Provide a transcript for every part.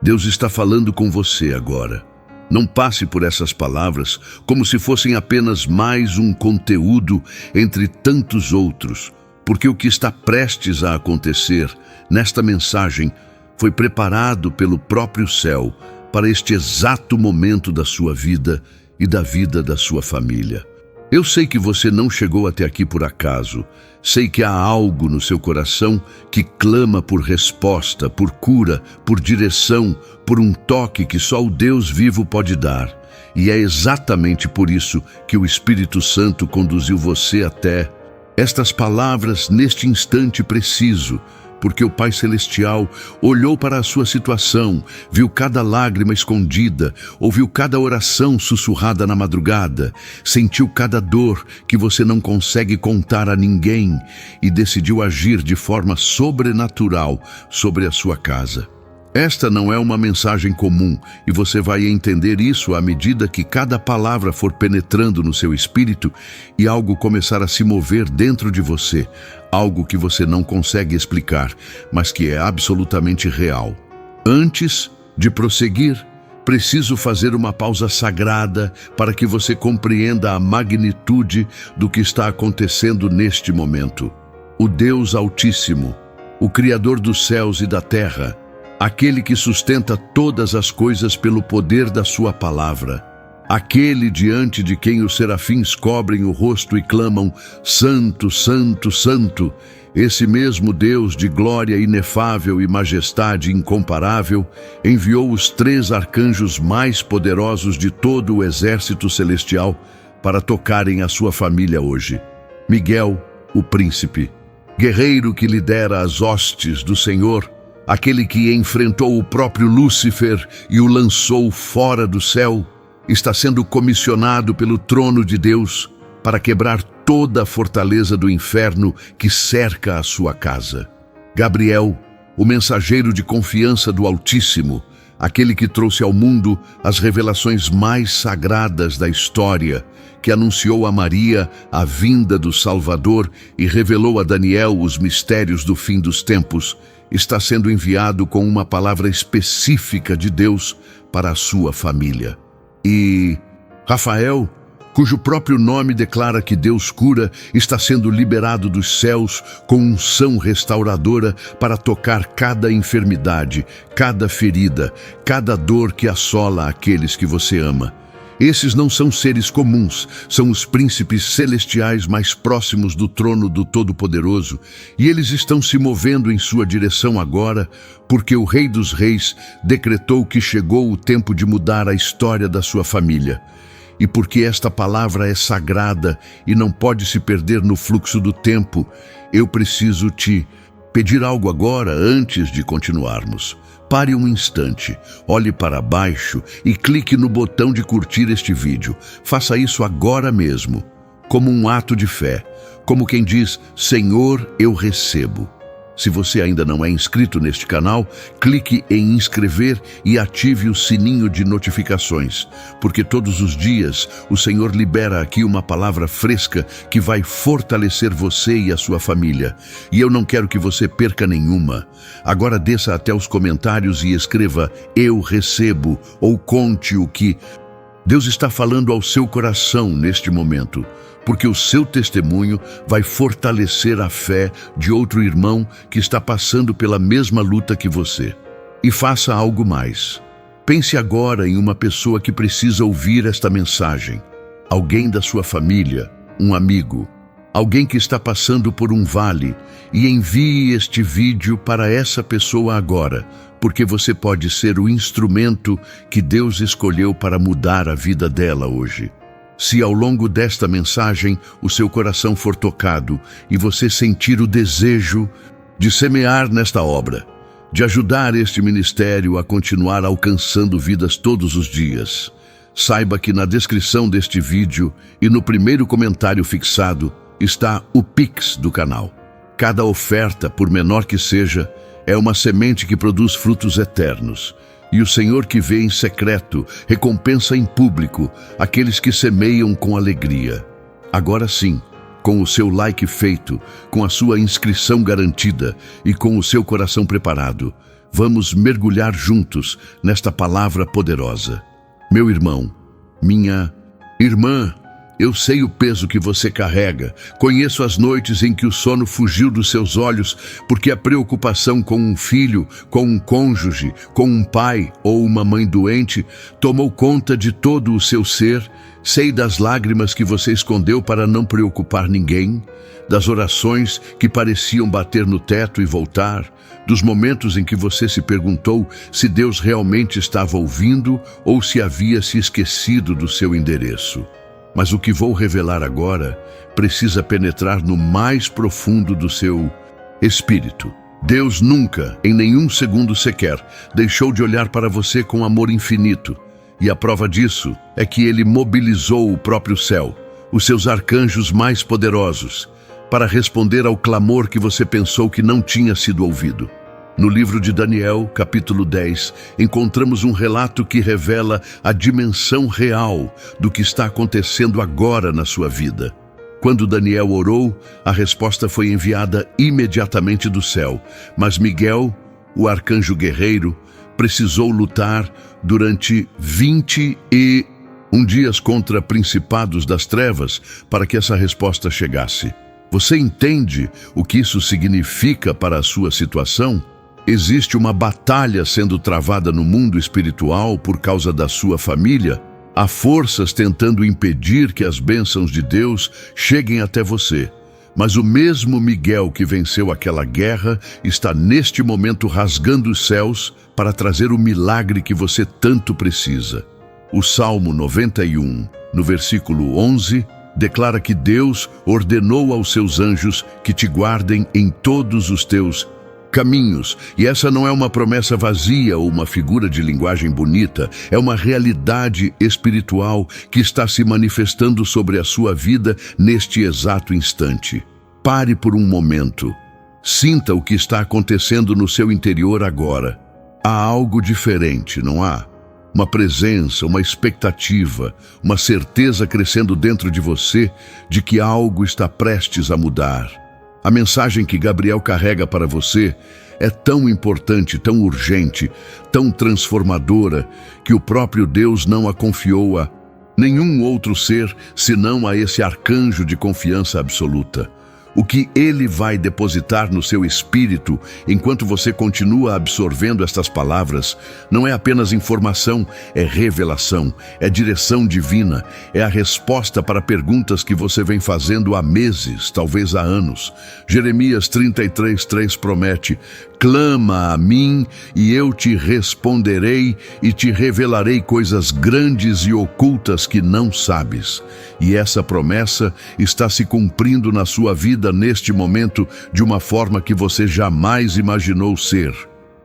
Deus está falando com você agora. Não passe por essas palavras como se fossem apenas mais um conteúdo entre tantos outros, porque o que está prestes a acontecer nesta mensagem foi preparado pelo próprio céu para este exato momento da sua vida e da vida da sua família. Eu sei que você não chegou até aqui por acaso. Sei que há algo no seu coração que clama por resposta, por cura, por direção, por um toque que só o Deus vivo pode dar. E é exatamente por isso que o Espírito Santo conduziu você até estas palavras neste instante preciso, porque o Pai Celestial olhou para a sua situação, viu cada lágrima escondida, ouviu cada oração sussurrada na madrugada, sentiu cada dor que você não consegue contar a ninguém e decidiu agir de forma sobrenatural sobre a sua casa. Esta não é uma mensagem comum e você vai entender isso à medida que cada palavra for penetrando no seu espírito e algo começar a se mover dentro de você, algo que você não consegue explicar, mas que é absolutamente real. Antes de prosseguir, preciso fazer uma pausa sagrada para que você compreenda a magnitude do que está acontecendo neste momento. O Deus Altíssimo, o Criador dos céus e da terra, aquele que sustenta todas as coisas pelo poder da sua palavra, aquele diante de quem os serafins cobrem o rosto e clamam: Santo, Santo, Santo, esse mesmo Deus de glória inefável e majestade incomparável, enviou os 3 arcanjos mais poderosos de todo o exército celestial para tocarem a sua família hoje. Miguel, o príncipe, guerreiro que lidera as hostes do Senhor, aquele que enfrentou o próprio Lúcifer e o lançou fora do céu, está sendo comissionado pelo trono de Deus para quebrar toda a fortaleza do inferno que cerca a sua casa. Gabriel, o mensageiro de confiança do Altíssimo, aquele que trouxe ao mundo as revelações mais sagradas da história, que anunciou a Maria a vinda do Salvador e revelou a Daniel os mistérios do fim dos tempos, está sendo enviado com uma palavra específica de Deus para a sua família. E Rafael, cujo próprio nome declara que Deus cura, está sendo liberado dos céus com unção restauradora para tocar cada enfermidade, cada ferida, cada dor que assola aqueles que você ama. Esses não são seres comuns, são os príncipes celestiais mais próximos do trono do Todo-Poderoso, e eles estão se movendo em sua direção agora, porque o Rei dos Reis decretou que chegou o tempo de mudar a história da sua família. E porque esta palavra é sagrada e não pode se perder no fluxo do tempo, eu preciso te pedir algo agora antes de continuarmos. Pare um instante, olhe para baixo e clique no botão de curtir este vídeo. Faça isso agora mesmo, como um ato de fé, como quem diz: Senhor, eu recebo. Se você ainda não é inscrito neste canal, clique em inscrever e ative o sininho de notificações, porque todos os dias o Senhor libera aqui uma palavra fresca que vai fortalecer você e a sua família. E eu não quero que você perca nenhuma. Agora desça até os comentários e escreva: eu recebo, ou conte o que Deus está falando ao seu coração neste momento, porque o seu testemunho vai fortalecer a fé de outro irmão que está passando pela mesma luta que você. E faça algo mais. Pense agora em uma pessoa que precisa ouvir esta mensagem. Alguém da sua família, um amigo, alguém que está passando por um vale, e envie este vídeo para essa pessoa agora, porque você pode ser o instrumento que Deus escolheu para mudar a vida dela hoje. Se ao longo desta mensagem o seu coração for tocado e você sentir o desejo de semear nesta obra, de ajudar este ministério a continuar alcançando vidas todos os dias, saiba que na descrição deste vídeo e no primeiro comentário fixado está o Pix do canal. Cada oferta, por menor que seja, é uma semente que produz frutos eternos. E o Senhor que vê em secreto recompensa em público aqueles que semeiam com alegria. Agora sim, com o seu like feito, com a sua inscrição garantida e com o seu coração preparado, Vamos mergulhar juntos nesta palavra poderosa. Meu irmão, minha irmã, eu sei o peso que você carrega. Conheço as noites em que o sono fugiu dos seus olhos porque a preocupação com um filho, com um cônjuge, com um pai ou uma mãe doente tomou conta de todo o seu ser. Sei das lágrimas que você escondeu para não preocupar ninguém, das orações que pareciam bater no teto e voltar, dos momentos em que você se perguntou se Deus realmente estava ouvindo ou se havia se esquecido do seu endereço. Mas o que vou revelar agora precisa penetrar no mais profundo do seu espírito. Deus nunca, em nenhum segundo sequer, deixou de olhar para você com amor infinito. E a prova disso é que Ele mobilizou o próprio céu, os seus arcanjos mais poderosos, para responder ao clamor que você pensou que não tinha sido ouvido. No livro de Daniel, capítulo 10, encontramos um relato que revela a dimensão real do que está acontecendo agora na sua vida. Quando Daniel orou, a resposta foi enviada imediatamente do céu, mas Miguel, o arcanjo guerreiro, precisou lutar durante 21 dias contra principados das trevas para que essa resposta chegasse. Você entende o que isso significa para a sua situação? Existe uma batalha sendo travada no mundo espiritual por causa da sua família. Há forças tentando impedir que as bênçãos de Deus cheguem até você. Mas o mesmo Miguel que venceu aquela guerra está neste momento rasgando os céus para trazer o milagre que você tanto precisa. O Salmo 91, no versículo 11, declara que Deus ordenou aos seus anjos que te guardem em todos os teus caminhos. E essa não é uma promessa vazia ou uma figura de linguagem bonita, é uma realidade espiritual que está se manifestando sobre a sua vida neste exato instante. Pare por um momento. Sinta o que está acontecendo no seu interior agora. Há algo diferente, não há? Uma presença, uma expectativa, uma certeza crescendo dentro de você de que algo está prestes a mudar. A mensagem que Gabriel carrega para você é tão importante, tão urgente, tão transformadora, que o próprio Deus não a confiou a nenhum outro ser, senão a esse arcanjo de confiança absoluta. O que Ele vai depositar no seu espírito enquanto você continua absorvendo estas palavras não é apenas informação, é revelação, é direção divina, é a resposta para perguntas que você vem fazendo há meses, talvez há anos. Jeremias 33:3 promete: clama a mim e eu te responderei e te revelarei coisas grandes e ocultas que não sabes. E essa promessa está se cumprindo na sua vida neste momento de uma forma que você jamais imaginou ser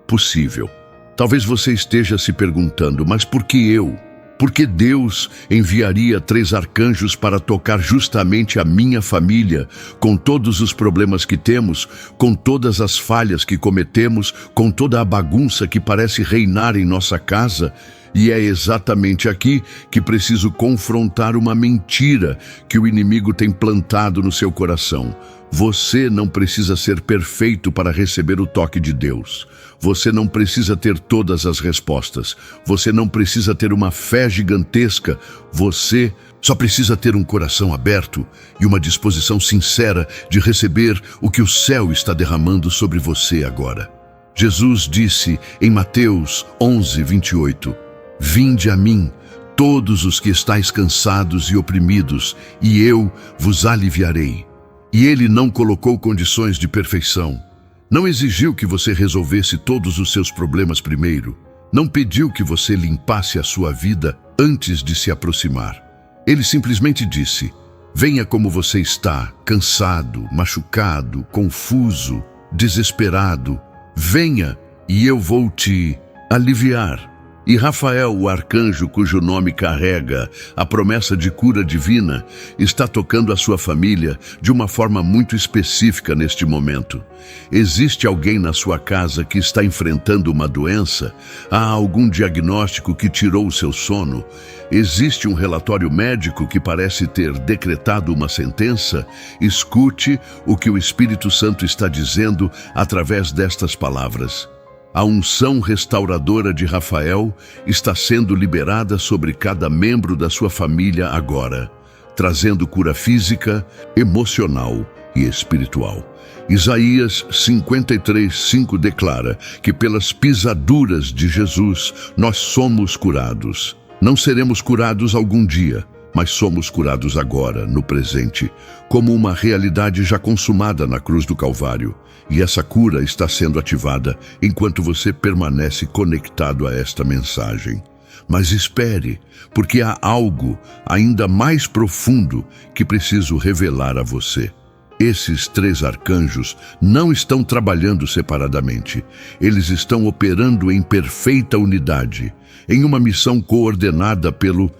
possível. Talvez você esteja se perguntando, mas por que eu? Por que Deus enviaria 3 arcanjos para tocar justamente a minha família, com todos os problemas que temos, com todas as falhas que cometemos, com toda a bagunça que parece reinar em nossa casa? E é exatamente aqui que preciso confrontar uma mentira que o inimigo tem plantado no seu coração. Você não precisa ser perfeito para receber o toque de Deus. Você não precisa ter todas as respostas. Você não precisa ter uma fé gigantesca. Você só precisa ter um coração aberto e uma disposição sincera de receber o que o céu está derramando sobre você agora. Jesus disse em Mateus 11:28, vinde a mim, todos os que estáis cansados e oprimidos, e eu vos aliviarei. E Ele não colocou condições de perfeição. Não exigiu que você resolvesse todos os seus problemas primeiro. Não pediu que você limpasse a sua vida antes de se aproximar. Ele simplesmente disse: venha como você está, cansado, machucado, confuso, desesperado. Venha e eu vou te aliviar. E Rafael, o arcanjo cujo nome carrega a promessa de cura divina, está tocando a sua família de uma forma muito específica neste momento. Existe alguém na sua casa que está enfrentando uma doença? Há algum diagnóstico que tirou o seu sono? Existe um relatório médico que parece ter decretado uma sentença? Escute o que o Espírito Santo está dizendo através destas palavras. A unção restauradora de Rafael está sendo liberada sobre cada membro da sua família agora, trazendo cura física, emocional e espiritual. Isaías 53:5 declara que pelas pisaduras de Jesus nós somos curados. Não seremos curados algum dia, mas somos curados agora, no presente, como uma realidade já consumada na cruz do Calvário. E essa cura está sendo ativada enquanto você permanece conectado a esta mensagem. Mas espere, porque há algo ainda mais profundo que preciso revelar a você. Esses 3 arcanjos não estão trabalhando separadamente. Eles estão operando em perfeita unidade, em uma missão coordenada pelo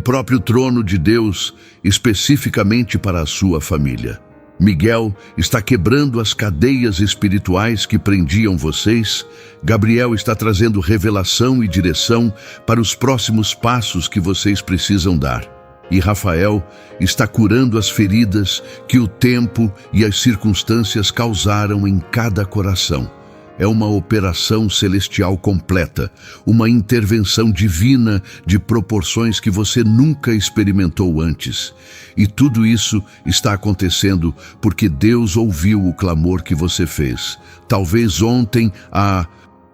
próprio trono de Deus, especificamente para a sua família. Miguel está quebrando as cadeias espirituais que prendiam vocês. Gabriel está trazendo revelação e direção para os próximos passos que vocês precisam dar. E Rafael está curando as feridas que o tempo e as circunstâncias causaram em cada coração. É uma operação celestial completa, uma intervenção divina de proporções que você nunca experimentou antes. E tudo isso está acontecendo porque Deus ouviu o clamor que você fez. Talvez ontem, à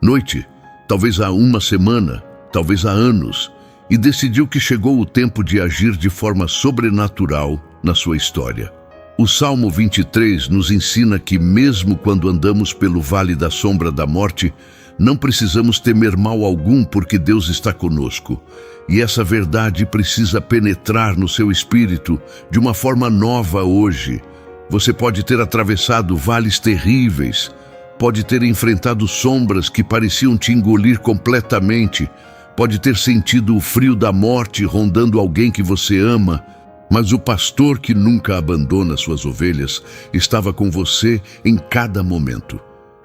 noite, talvez há uma semana, talvez há anos, e decidiu que chegou o tempo de agir de forma sobrenatural na sua história. O Salmo 23 nos ensina que mesmo quando andamos pelo vale da sombra da morte, não precisamos temer mal algum porque Deus está conosco. E essa verdade precisa penetrar no seu espírito de uma forma nova hoje. Você pode ter atravessado vales terríveis, pode ter enfrentado sombras que pareciam te engolir completamente, pode ter sentido o frio da morte rondando alguém que você ama, mas o pastor que nunca abandona suas ovelhas estava com você em cada momento.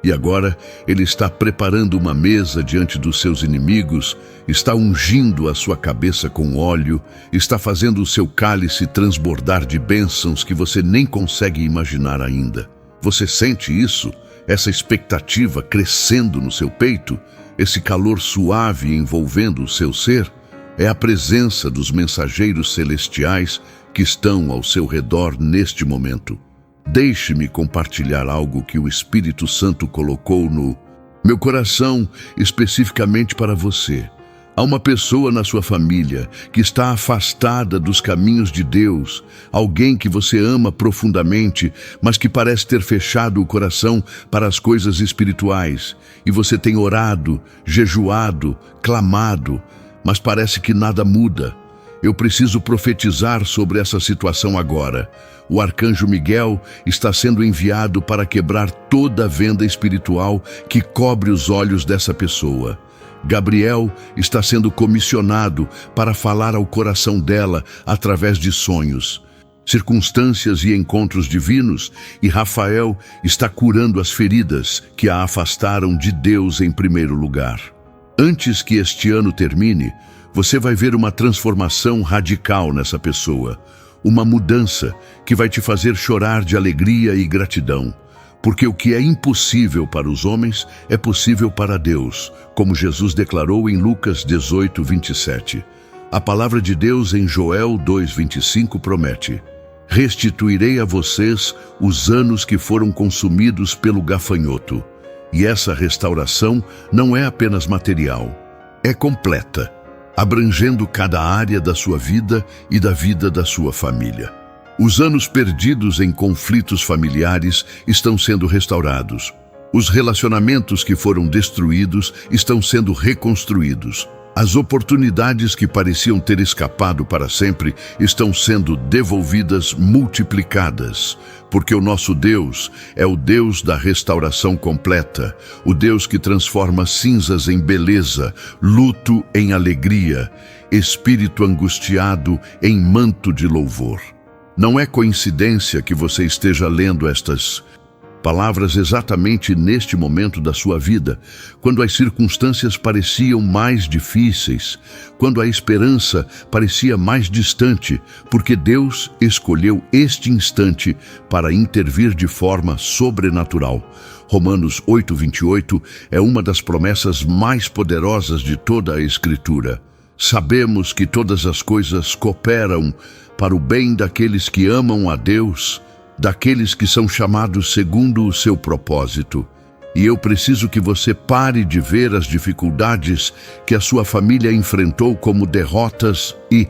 E agora ele está preparando uma mesa diante dos seus inimigos, está ungindo a sua cabeça com óleo, está fazendo o seu cálice transbordar de bênçãos que você nem consegue imaginar ainda. Você sente isso? Essa expectativa crescendo no seu peito? Esse calor suave envolvendo o seu ser? É a presença dos mensageiros celestiais que estão ao seu redor neste momento. Deixe-me compartilhar algo que o Espírito Santo colocou no meu coração especificamente para você. Há uma pessoa na sua família que está afastada dos caminhos de Deus, alguém que você ama profundamente, mas que parece ter fechado o coração para as coisas espirituais. E você tem orado, jejuado, clamado, mas parece que nada muda. Eu preciso profetizar sobre essa situação agora. O arcanjo Miguel está sendo enviado para quebrar toda a venda espiritual que cobre os olhos dessa pessoa. Gabriel está sendo comissionado para falar ao coração dela através de sonhos, circunstâncias e encontros divinos, e Rafael está curando as feridas que a afastaram de Deus em primeiro lugar. Antes que este ano termine, você vai ver uma transformação radical nessa pessoa, uma mudança que vai te fazer chorar de alegria e gratidão, porque o que é impossível para os homens é possível para Deus, como Jesus declarou em Lucas 18:27. A palavra de Deus em Joel 2:25 promete: restituirei a vocês os anos que foram consumidos pelo gafanhoto. E essa restauração não é apenas material, é completa, abrangendo cada área da sua vida e da vida da sua família. Os anos perdidos em conflitos familiares estão sendo restaurados. Os relacionamentos que foram destruídos estão sendo reconstruídos. As oportunidades que pareciam ter escapado para sempre estão sendo devolvidas multiplicadas, porque o nosso Deus é o Deus da restauração completa, o Deus que transforma cinzas em beleza, luto em alegria, espírito angustiado em manto de louvor. Não é coincidência que você esteja lendo estas Palavras exatamente neste momento da sua vida, quando as circunstâncias pareciam mais difíceis, quando a esperança parecia mais distante, porque Deus escolheu este instante para intervir de forma sobrenatural. Romanos 8:28 é uma das promessas mais poderosas de toda a Escritura. Sabemos que todas as coisas cooperam para o bem daqueles que amam a Deus, daqueles que são chamados segundo o seu propósito. E eu preciso que você pare de ver as dificuldades que a sua família enfrentou como derrotas e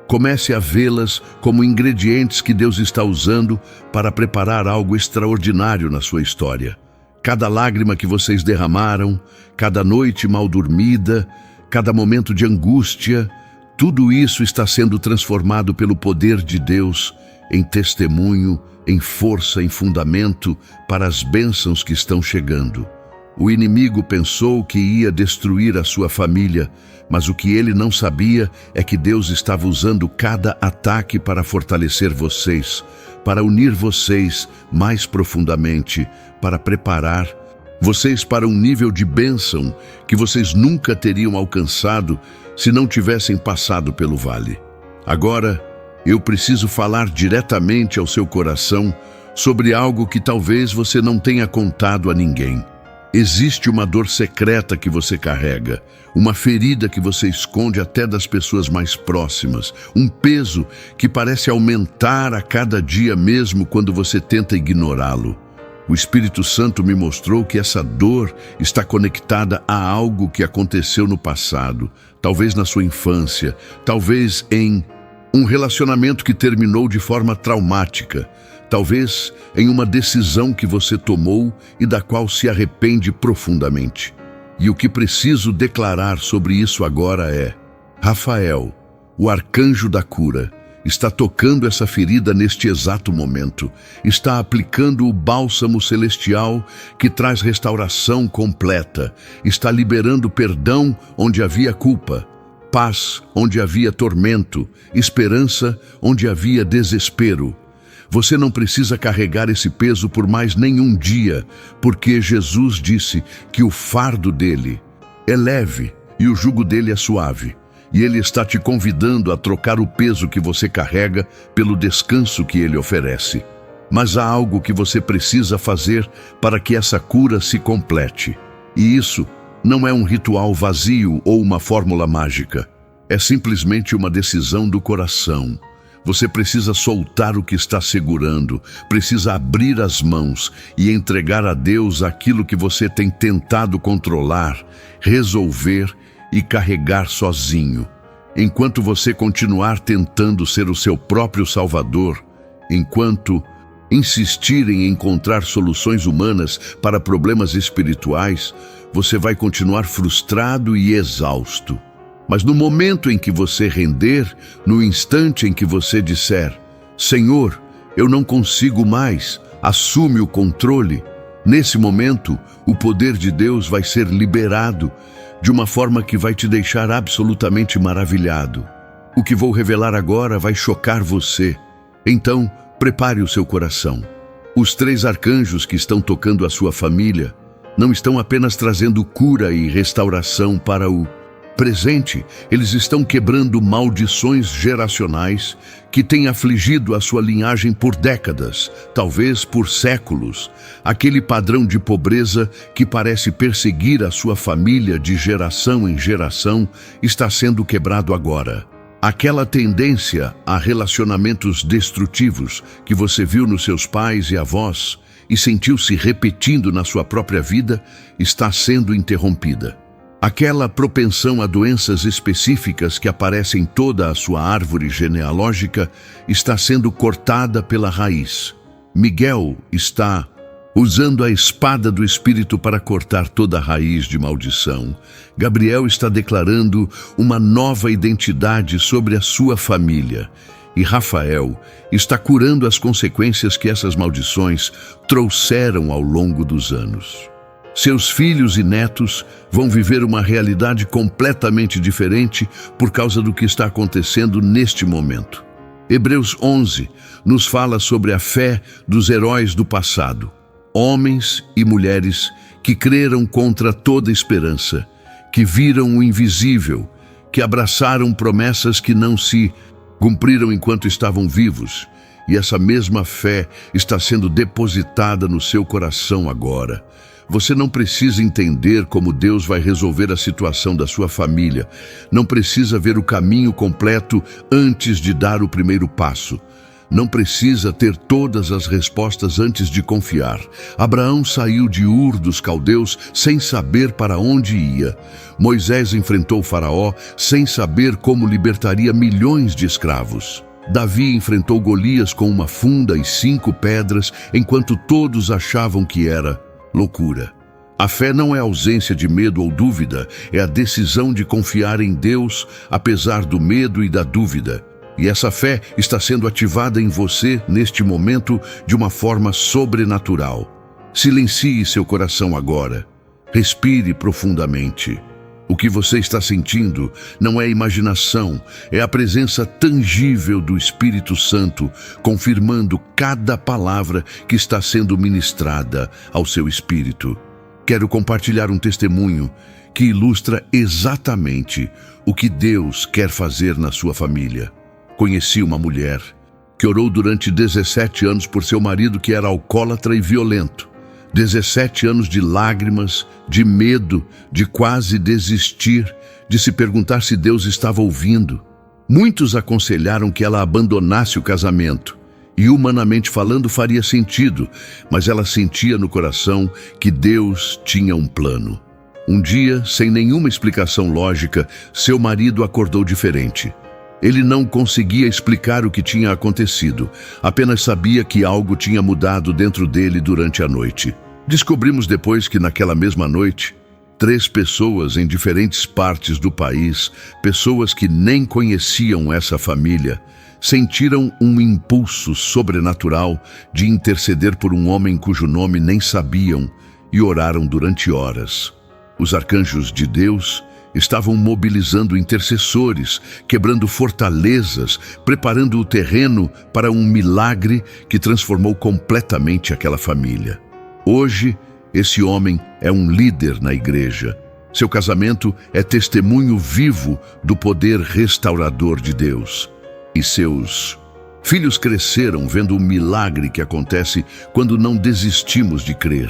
comece a vê-las como ingredientes que Deus está usando para preparar algo extraordinário na sua história. Cada lágrima que vocês derramaram, cada noite mal dormida, cada momento de angústia, tudo isso está sendo transformado pelo poder de Deus em testemunho, em força, em fundamento para as bênçãos que estão chegando. O inimigo pensou que ia destruir a sua família, mas o que ele não sabia é que Deus estava usando cada ataque para fortalecer vocês, para unir vocês mais profundamente, para preparar vocês para um nível de bênção que vocês nunca teriam alcançado se não tivessem passado pelo vale. Agora, eu preciso falar diretamente ao seu coração sobre algo que talvez você não tenha contado a ninguém. Existe uma dor secreta que você carrega, uma ferida que você esconde até das pessoas mais próximas, um peso que parece aumentar a cada dia mesmo quando você tenta ignorá-lo. O Espírito Santo me mostrou que essa dor está conectada a algo que aconteceu no passado, talvez na sua infância, talvez em um relacionamento que terminou de forma traumática, talvez em uma decisão que você tomou e da qual se arrepende profundamente. E o que preciso declarar sobre isso agora é: Rafael, o arcanjo da cura, está tocando essa ferida neste exato momento, está aplicando o bálsamo celestial que traz restauração completa, está liberando perdão onde havia culpa, paz onde havia tormento, esperança onde havia desespero. Você não precisa carregar esse peso por mais nenhum dia, porque Jesus disse que o fardo dele é leve e o jugo dele é suave. E ele está te convidando a trocar o peso que você carrega pelo descanso que ele oferece. Mas há algo que você precisa fazer para que essa cura se complete. E isso não é um ritual vazio ou uma fórmula mágica. É simplesmente uma decisão do coração. Você precisa soltar o que está segurando, precisa abrir as mãos e entregar a Deus aquilo que você tem tentado controlar, resolver e carregar sozinho. Enquanto você continuar tentando ser o seu próprio salvador, enquanto insistir em encontrar soluções humanas para problemas espirituais, você vai continuar frustrado e exausto. Mas no momento em que você render, no instante em que você disser: Senhor, eu não consigo mais, assume o controle, nesse momento, o poder de Deus vai ser liberado de uma forma que vai te deixar absolutamente maravilhado. O que vou revelar agora vai chocar você. Então, prepare o seu coração. Os 3 arcanjos que estão tocando a sua família não estão apenas trazendo cura e restauração para o presente, eles estão quebrando maldições geracionais que têm afligido a sua linhagem por décadas, talvez por séculos. Aquele padrão de pobreza que parece perseguir a sua família de geração em geração está sendo quebrado agora. Aquela tendência a relacionamentos destrutivos que você viu nos seus pais e avós e sentiu se repetindo na sua própria vida está sendo interrompida. Aquela propensão a doenças específicas que aparece em toda a sua árvore genealógica está sendo cortada pela raiz. Miguel está usando a espada do Espírito para cortar toda a raiz de maldição. Gabriel está declarando uma nova identidade sobre a sua família. E Rafael está curando as consequências que essas maldições trouxeram ao longo dos anos. Seus filhos e netos vão viver uma realidade completamente diferente por causa do que está acontecendo neste momento. Hebreus 11 nos fala sobre a fé dos heróis do passado. Homens e mulheres que creram contra toda esperança, que viram o invisível, que abraçaram promessas que não se cumpriram enquanto estavam vivos. E essa mesma fé está sendo depositada no seu coração agora. Você não precisa entender como Deus vai resolver a situação da sua família. Não precisa ver o caminho completo antes de dar o primeiro passo. Não precisa ter todas as respostas antes de confiar. Abraão saiu de Ur dos Caldeus sem saber para onde ia. Moisés enfrentou Faraó sem saber como libertaria milhões de escravos. Davi enfrentou Golias com uma funda e 5 pedras, enquanto todos achavam que era loucura. A fé não é ausência de medo ou dúvida, é a decisão de confiar em Deus, apesar do medo e da dúvida. E essa fé está sendo ativada em você neste momento de uma forma sobrenatural. Silencie seu coração agora. Respire profundamente. O que você está sentindo não é imaginação, é a presença tangível do Espírito Santo, confirmando cada palavra que está sendo ministrada ao seu espírito. Quero compartilhar um testemunho que ilustra exatamente o que Deus quer fazer na sua família. Conheci uma mulher que orou durante 17 anos por seu marido que era alcoólatra e violento. 17 anos de lágrimas, de medo, de quase desistir, de se perguntar se Deus estava ouvindo. Muitos aconselharam que ela abandonasse o casamento. E humanamente falando faria sentido, mas ela sentia no coração que Deus tinha um plano. Um dia, sem nenhuma explicação lógica, seu marido acordou diferente. Ele não conseguia explicar o que tinha acontecido, apenas sabia que algo tinha mudado dentro dele durante a noite. Descobrimos depois que naquela mesma noite, 3 pessoas em diferentes partes do país, pessoas que nem conheciam essa família, sentiram um impulso sobrenatural de interceder por um homem cujo nome nem sabiam e oraram durante horas. Os arcanjos de Deus estavam mobilizando intercessores, quebrando fortalezas, preparando o terreno para um milagre que transformou completamente aquela família. Hoje, esse homem é um líder na igreja. Seu casamento é testemunho vivo do poder restaurador de Deus. E seus filhos cresceram vendo o milagre que acontece quando não desistimos de crer.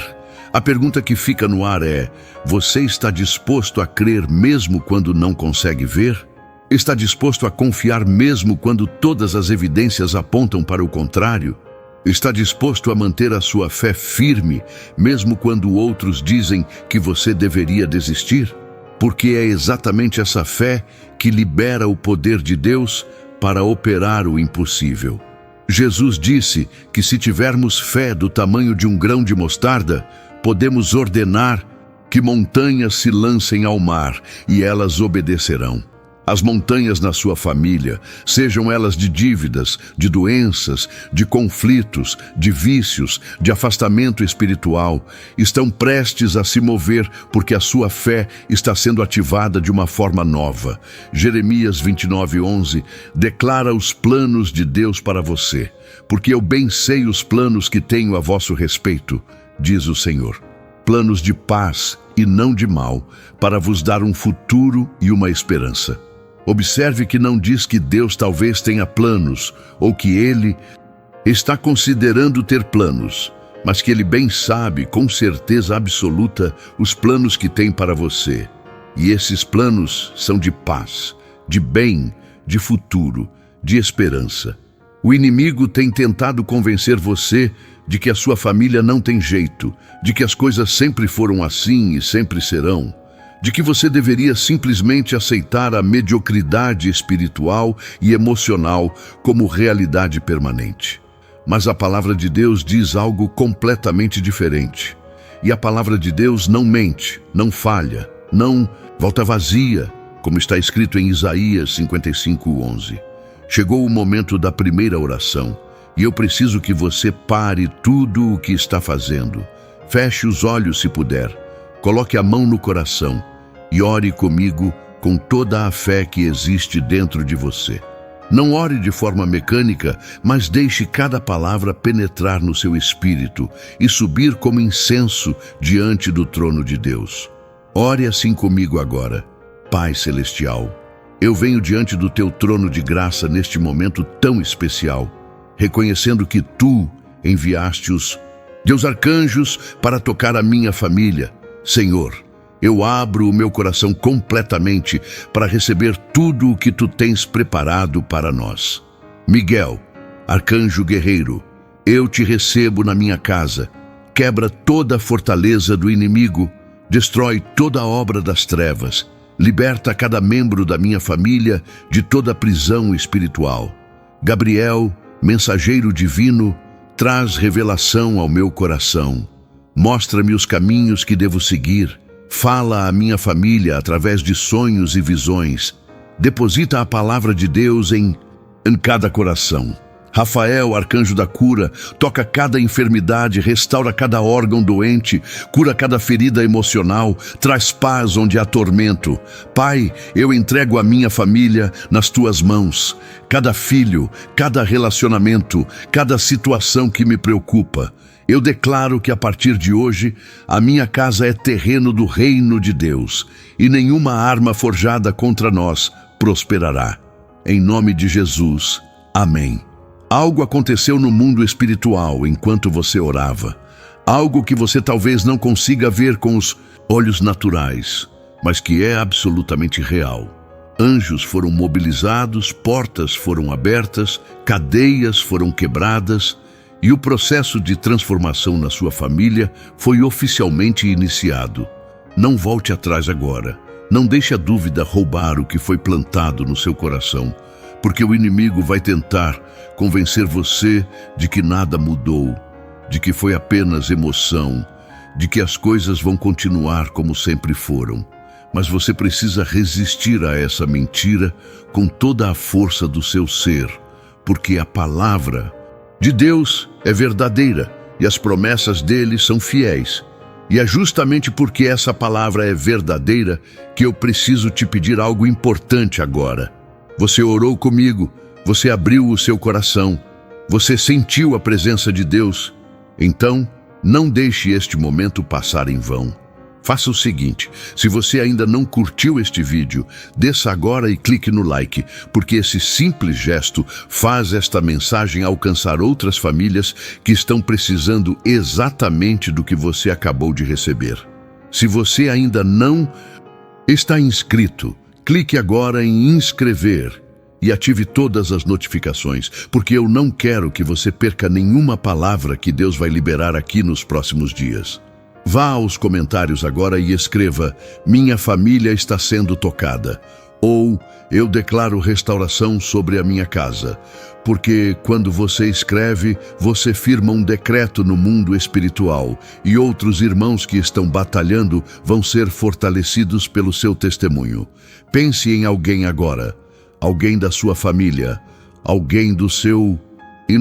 A pergunta que fica no ar é: você está disposto a crer mesmo quando não consegue ver? Está disposto a confiar mesmo quando todas as evidências apontam para o contrário? Está disposto a manter a sua fé firme, mesmo quando outros dizem que você deveria desistir? Porque é exatamente essa fé que libera o poder de Deus para operar o impossível. Jesus disse que se tivermos fé do tamanho de um grão de mostarda, podemos ordenar que montanhas se lancem ao mar e elas obedecerão. As montanhas na sua família, sejam elas de dívidas, de doenças, de conflitos, de vícios, de afastamento espiritual, estão prestes a se mover porque a sua fé está sendo ativada de uma forma nova. Jeremias 29:11 declara os planos de Deus para você, porque eu bem sei os planos que tenho a vosso respeito, diz o Senhor. Planos de paz e não de mal, para vos dar um futuro e uma esperança. Observe que não diz que Deus talvez tenha planos, ou que Ele está considerando ter planos, mas que Ele bem sabe, com certeza absoluta, os planos que tem para você. E esses planos são de paz, de bem, de futuro, de esperança. O inimigo tem tentado convencer você de que a sua família não tem jeito, de que as coisas sempre foram assim e sempre serão, de que você deveria simplesmente aceitar a mediocridade espiritual e emocional como realidade permanente. Mas a palavra de Deus diz algo completamente diferente. E a palavra de Deus não mente, não falha, não volta vazia, como está escrito em Isaías 55:11. Chegou o momento da primeira oração, e eu preciso que você pare tudo o que está fazendo. Feche os olhos se puder, coloque a mão no coração e ore comigo com toda a fé que existe dentro de você. Não ore de forma mecânica, mas deixe cada palavra penetrar no seu espírito e subir como incenso diante do trono de Deus. Ore assim comigo agora. Pai Celestial, eu venho diante do teu trono de graça neste momento tão especial, reconhecendo que tu enviaste os teus arcanjos para tocar a minha família. Senhor, eu abro o meu coração completamente para receber tudo o que tu tens preparado para nós. Miguel, arcanjo guerreiro, eu te recebo na minha casa. Quebra toda a fortaleza do inimigo, destrói toda a obra das trevas, liberta cada membro da minha família de toda a prisão espiritual. Gabriel, mensageiro divino, traz revelação ao meu coração. Mostra-me os caminhos que devo seguir. Fala à minha família através de sonhos e visões. Deposita a palavra de Deus em cada coração. Rafael, arcanjo da cura, toca cada enfermidade, restaura cada órgão doente, cura cada ferida emocional, traz paz onde há tormento. Pai, eu entrego a minha família nas tuas mãos. Cada filho, cada relacionamento, cada situação que me preocupa. Eu declaro que a partir de hoje, a minha casa é terreno do reino de Deus e nenhuma arma forjada contra nós prosperará. Em nome de Jesus, amém. Algo aconteceu no mundo espiritual enquanto você orava. Algo que você talvez não consiga ver com os olhos naturais, mas que é absolutamente real. Anjos foram mobilizados, portas foram abertas, cadeias foram quebradas, e o processo de transformação na sua família foi oficialmente iniciado. Não volte atrás agora. Não deixe a dúvida roubar o que foi plantado no seu coração, porque o inimigo vai tentar convencer você de que nada mudou, de que foi apenas emoção, de que as coisas vão continuar como sempre foram. Mas você precisa resistir a essa mentira com toda a força do seu ser, porque a palavra de Deus é verdadeira e as promessas dele são fiéis. E é justamente porque essa palavra é verdadeira que eu preciso te pedir algo importante agora. Você orou comigo, você abriu o seu coração, você sentiu a presença de Deus. Então, não deixe este momento passar em vão. Faça o seguinte, se você ainda não curtiu este vídeo, desça agora e clique no like, porque esse simples gesto faz esta mensagem alcançar outras famílias que estão precisando exatamente do que você acabou de receber. Se você ainda não está inscrito, clique agora em inscrever e ative todas as notificações, porque eu não quero que você perca nenhuma palavra que Deus vai liberar aqui nos próximos dias. Vá aos comentários agora e escreva: minha família está sendo tocada, ou eu declaro restauração sobre a minha casa, porque quando você escreve, você firma um decreto no mundo espiritual e outros irmãos que estão batalhando vão ser fortalecidos pelo seu testemunho. Pense em alguém agora, alguém da sua família, alguém do seu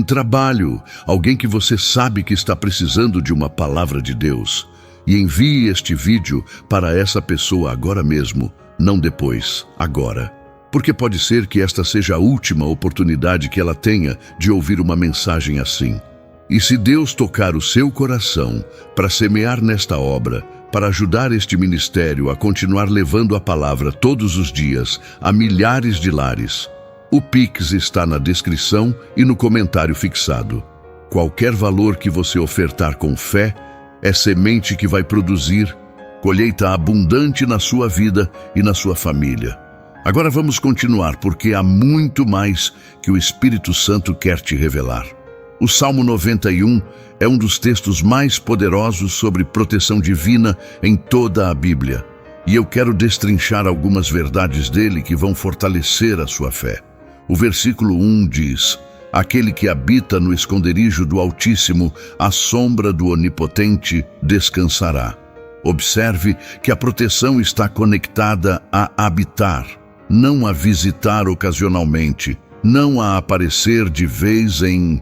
trabalho, alguém que você sabe que está precisando de uma palavra de Deus. E envie este vídeo para essa pessoa agora mesmo, não depois, agora. Porque pode ser que esta seja a última oportunidade que ela tenha de ouvir uma mensagem assim. E se Deus tocar o seu coração para semear nesta obra, para ajudar este ministério a continuar levando a palavra todos os dias a milhares de lares, o Pix está na descrição e no comentário fixado. Qualquer valor que você ofertar com fé é semente que vai produzir colheita abundante na sua vida e na sua família. Agora vamos continuar, porque há muito mais que o Espírito Santo quer te revelar. O Salmo 91 é um dos textos mais poderosos sobre proteção divina em toda a Bíblia. E eu quero destrinchar algumas verdades dele que vão fortalecer a sua fé. O versículo 1 diz: aquele que habita no esconderijo do Altíssimo, à sombra do Onipotente, descansará. Observe que a proteção está conectada a habitar, não a visitar ocasionalmente, não a aparecer de vez em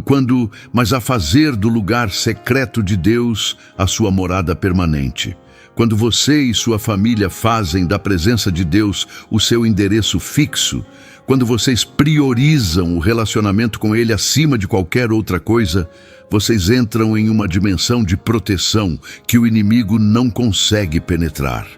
quando, mas a fazer do lugar secreto de Deus a sua morada permanente. Quando você e sua família fazem da presença de Deus o seu endereço fixo, quando vocês priorizam o relacionamento com Ele acima de qualquer outra coisa, vocês entram em uma dimensão de proteção que o inimigo não consegue penetrar.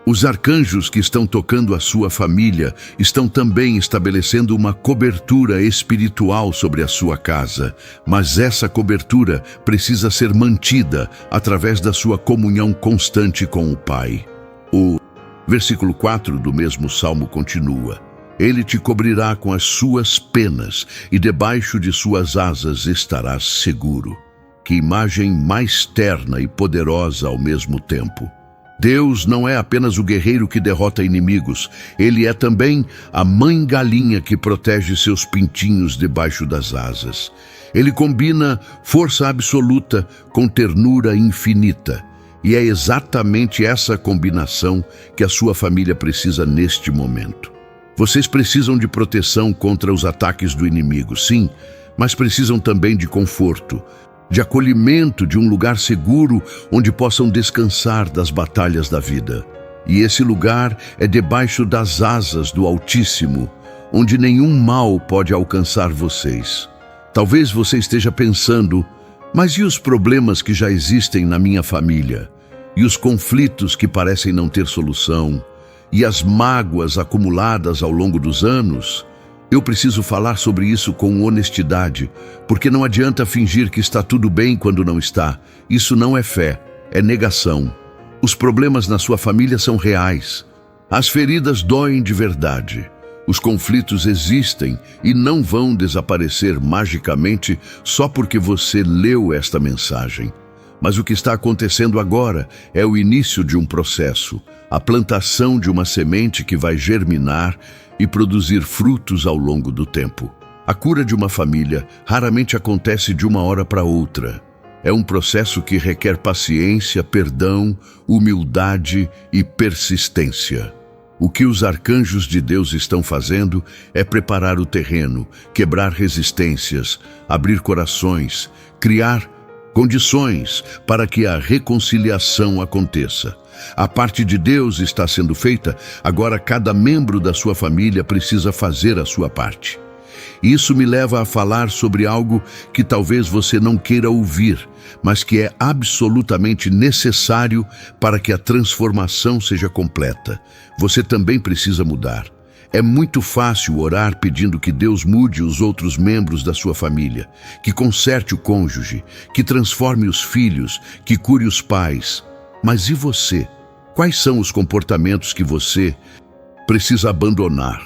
Os arcanjos que estão tocando a sua família estão também estabelecendo uma cobertura espiritual sobre a sua casa, mas essa cobertura precisa ser mantida através da sua comunhão constante com o Pai. O versículo 4 do mesmo salmo continua: Ele te cobrirá com as suas penas e debaixo de suas asas estarás seguro. Que imagem mais terna e poderosa ao mesmo tempo! Deus não é apenas o guerreiro que derrota inimigos, Ele é também a mãe galinha que protege seus pintinhos debaixo das asas. Ele combina força absoluta com ternura infinita. E é exatamente essa combinação que a sua família precisa neste momento. Vocês precisam de proteção contra os ataques do inimigo, sim, mas precisam também de conforto, de acolhimento, de um lugar seguro onde possam descansar das batalhas da vida. E esse lugar é debaixo das asas do Altíssimo, onde nenhum mal pode alcançar vocês. Talvez você esteja pensando: mas e os problemas que já existem na minha família? E os conflitos que parecem não ter solução? E as mágoas acumuladas ao longo dos anos? Eu preciso falar sobre isso com honestidade, porque não adianta fingir que está tudo bem quando não está. Isso não é fé, é negação. Os problemas na sua família são reais. As feridas doem de verdade. Os conflitos existem e não vão desaparecer magicamente só porque você leu esta mensagem. Mas o que está acontecendo agora é o início de um processo, a plantação de uma semente que vai germinar e produzir frutos ao longo do tempo. A cura de uma família raramente acontece de uma hora para outra. É um processo que requer paciência, perdão, humildade e persistência. O que os arcanjos de Deus estão fazendo é preparar o terreno, quebrar resistências, abrir corações, criar condições para que a reconciliação aconteça. A parte de Deus está sendo feita, agora cada membro da sua família precisa fazer a sua parte. Isso me leva a falar sobre algo que talvez você não queira ouvir, mas que é absolutamente necessário para que a transformação seja completa. Você também precisa mudar. É muito fácil orar pedindo que Deus mude os outros membros da sua família, que conserte o cônjuge, que transforme os filhos, que cure os pais. Mas e você? Quais são os comportamentos que você precisa abandonar?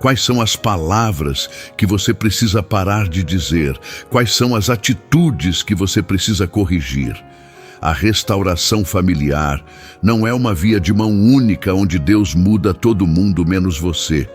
Quais são as palavras que você precisa parar de dizer? Quais são as atitudes que você precisa corrigir? A restauração familiar não é uma via de mão única onde Deus muda todo mundo menos você.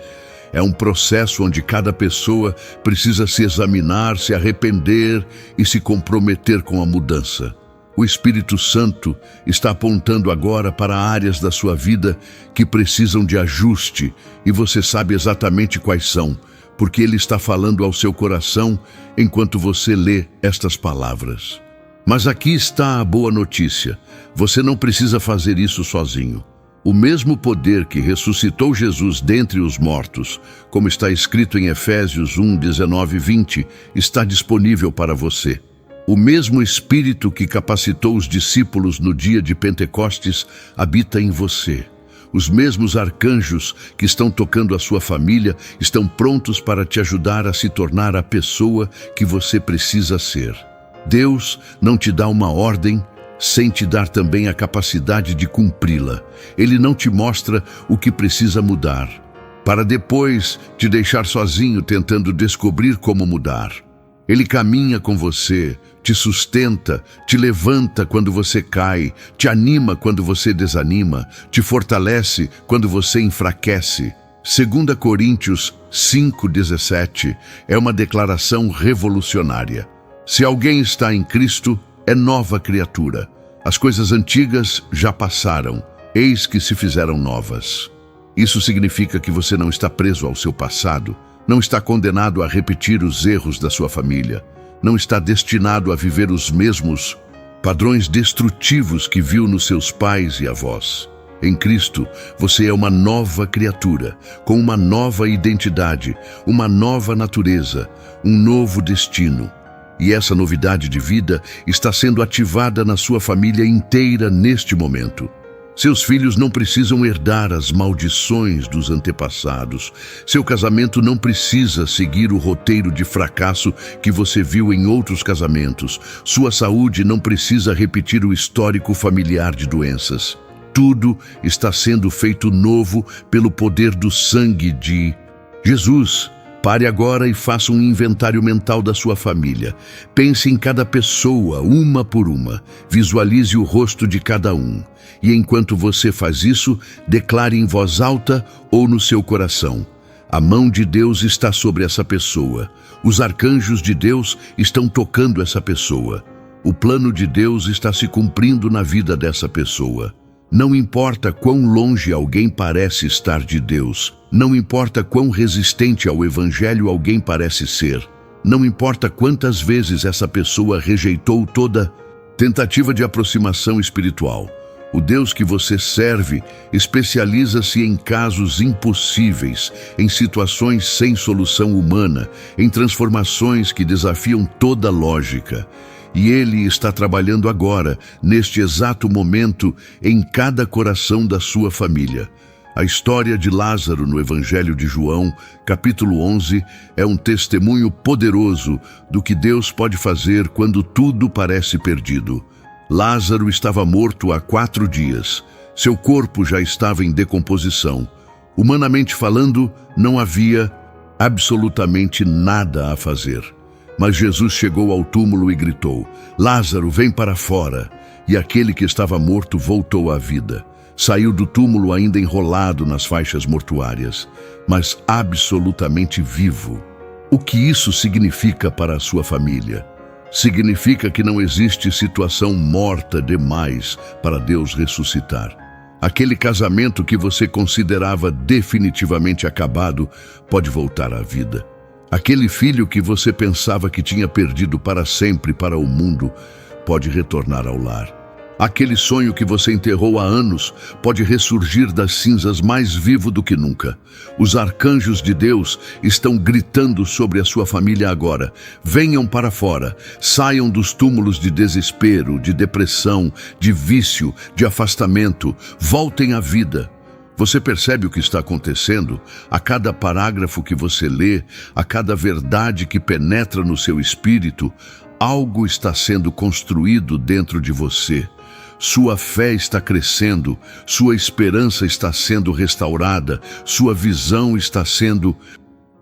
É um processo onde cada pessoa precisa se examinar, se arrepender e se comprometer com a mudança. O Espírito Santo está apontando agora para áreas da sua vida que precisam de ajuste e você sabe exatamente quais são, porque Ele está falando ao seu coração enquanto você lê estas palavras. Mas aqui está a boa notícia: você não precisa fazer isso sozinho. O mesmo poder que ressuscitou Jesus dentre os mortos, como está escrito em Efésios 1, 19 e 20, está disponível para você. O mesmo Espírito que capacitou os discípulos no dia de Pentecostes habita em você. Os mesmos arcanjos que estão tocando a sua família estão prontos para te ajudar a se tornar a pessoa que você precisa ser. Deus não te dá uma ordem sem te dar também a capacidade de cumpri-la. Ele não te mostra o que precisa mudar, para depois te deixar sozinho tentando descobrir como mudar. Ele caminha com você, te sustenta, te levanta quando você cai, te anima quando você desanima, te fortalece quando você enfraquece. 2 Coríntios 5,17 é uma declaração revolucionária. Se alguém está em Cristo, é nova criatura. As coisas antigas já passaram, eis que se fizeram novas. Isso significa que você não está preso ao seu passado, não está condenado a repetir os erros da sua família, não está destinado a viver os mesmos padrões destrutivos que viu nos seus pais e avós. Em Cristo, você é uma nova criatura, com uma nova identidade, uma nova natureza, um novo destino. E essa novidade de vida está sendo ativada na sua família inteira neste momento. Seus filhos não precisam herdar as maldições dos antepassados. Seu casamento não precisa seguir o roteiro de fracasso que você viu em outros casamentos. Sua saúde não precisa repetir o histórico familiar de doenças. Tudo está sendo feito novo pelo poder do sangue de Jesus. Pare agora e faça um inventário mental da sua família. Pense em cada pessoa, uma por uma. Visualize o rosto de cada um. E enquanto você faz isso, declare em voz alta ou no seu coração: a mão de Deus está sobre essa pessoa. Os arcanjos de Deus estão tocando essa pessoa. O plano de Deus está se cumprindo na vida dessa pessoa. Não importa quão longe alguém parece estar de Deus, não importa quão resistente ao Evangelho alguém parece ser, não importa quantas vezes essa pessoa rejeitou toda tentativa de aproximação espiritual, o Deus que você serve especializa-se em casos impossíveis, em situações sem solução humana, em transformações que desafiam toda lógica. E Ele está trabalhando agora, neste exato momento, em cada coração da sua família. A história de Lázaro no Evangelho de João, capítulo 11, é um testemunho poderoso do que Deus pode fazer quando tudo parece perdido. Lázaro estava morto há 4 dias. Seu corpo já estava em decomposição. Humanamente falando, não havia absolutamente nada a fazer. Mas Jesus chegou ao túmulo e gritou: Lázaro, vem para fora. E aquele que estava morto voltou à vida. Saiu do túmulo ainda enrolado nas faixas mortuárias, mas absolutamente vivo. O que isso significa para a sua família? Significa que não existe situação morta demais para Deus ressuscitar. Aquele casamento que você considerava definitivamente acabado pode voltar à vida. Aquele filho que você pensava que tinha perdido para sempre para o mundo pode retornar ao lar. Aquele sonho que você enterrou há anos pode ressurgir das cinzas mais vivo do que nunca. Os arcanjos de Deus estão gritando sobre a sua família agora. Venham para fora, saiam dos túmulos de desespero, de depressão, de vício, de afastamento, voltem à vida. Você percebe o que está acontecendo? A cada parágrafo que você lê, a cada verdade que penetra no seu espírito, algo está sendo construído dentro de você. Sua fé está crescendo, sua esperança está sendo restaurada, sua visão está sendo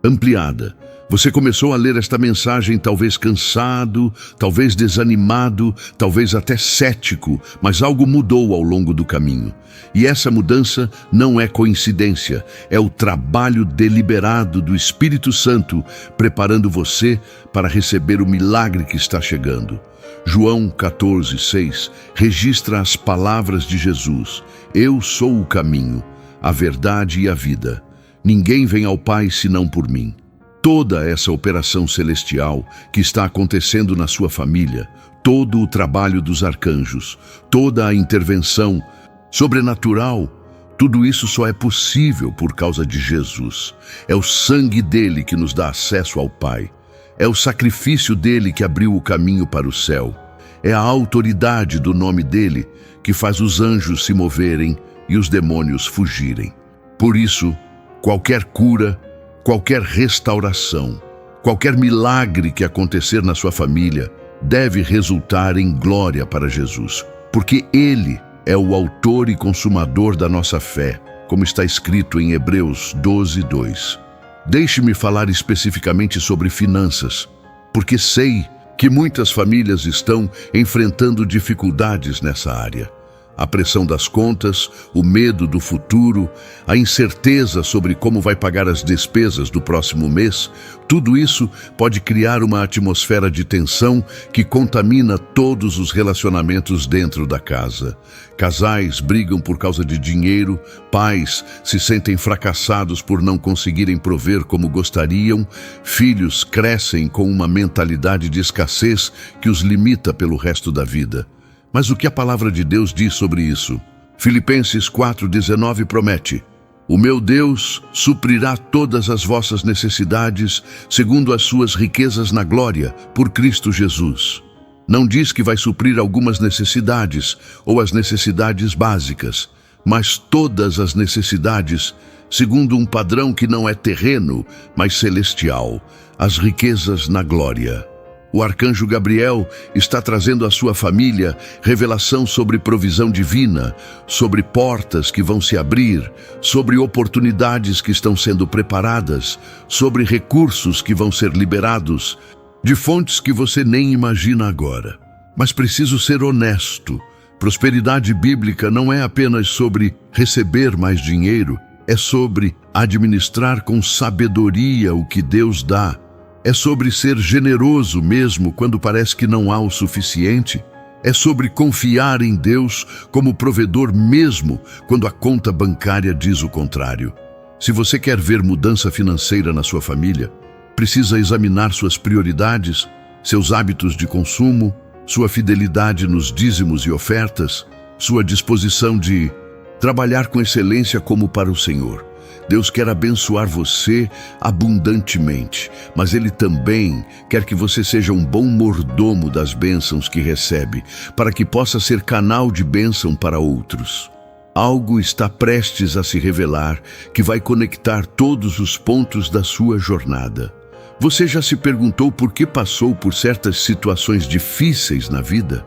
ampliada. Você começou a ler esta mensagem talvez cansado, talvez desanimado, talvez até cético, mas algo mudou ao longo do caminho. E essa mudança não é coincidência, é o trabalho deliberado do Espírito Santo preparando você para receber o milagre que está chegando. João 14:6 registra as palavras de Jesus: Eu sou o caminho, a verdade e a vida. Ninguém vem ao Pai senão por mim. Toda essa operação celestial que está acontecendo na sua família, todo o trabalho dos arcanjos, toda a intervenção sobrenatural, tudo isso só é possível por causa de Jesus. É o sangue dele que nos dá acesso ao Pai. É o sacrifício dele que abriu o caminho para o céu. É a autoridade do nome dele que faz os anjos se moverem e os demônios fugirem. Por isso, qualquer cura, qualquer restauração, qualquer milagre que acontecer na sua família deve resultar em glória para Jesus, porque Ele é o autor e consumador da nossa fé, como está escrito em Hebreus 12:2. Deixe-me falar especificamente sobre finanças, porque sei que muitas famílias estão enfrentando dificuldades nessa área. A pressão das contas, o medo do futuro, a incerteza sobre como vai pagar as despesas do próximo mês, tudo isso pode criar uma atmosfera de tensão que contamina todos os relacionamentos dentro da casa. Casais brigam por causa de dinheiro, pais se sentem fracassados por não conseguirem prover como gostariam, filhos crescem com uma mentalidade de escassez que os limita pelo resto da vida. Mas o que a palavra de Deus diz sobre isso? Filipenses 4,19 promete: o meu Deus suprirá todas as vossas necessidades, segundo as suas riquezas na glória, por Cristo Jesus. Não diz que vai suprir algumas necessidades, ou as necessidades básicas, mas todas as necessidades, segundo um padrão que não é terreno, mas celestial, as riquezas na glória. O arcanjo Gabriel está trazendo à sua família revelação sobre provisão divina, sobre portas que vão se abrir, sobre oportunidades que estão sendo preparadas, sobre recursos que vão ser liberados, de fontes que você nem imagina agora. Mas preciso ser honesto. Prosperidade bíblica não é apenas sobre receber mais dinheiro, é sobre administrar com sabedoria o que Deus dá. É sobre ser generoso mesmo quando parece que não há o suficiente. É sobre confiar em Deus como provedor mesmo quando a conta bancária diz o contrário. Se você quer ver mudança financeira na sua família, precisa examinar suas prioridades, seus hábitos de consumo, sua fidelidade nos dízimos e ofertas, sua disposição de trabalhar com excelência como para o Senhor. Deus quer abençoar você abundantemente, mas Ele também quer que você seja um bom mordomo das bênçãos que recebe, para que possa ser canal de bênção para outros. Algo está prestes a se revelar que vai conectar todos os pontos da sua jornada. Você já se perguntou por que passou por certas situações difíceis na vida?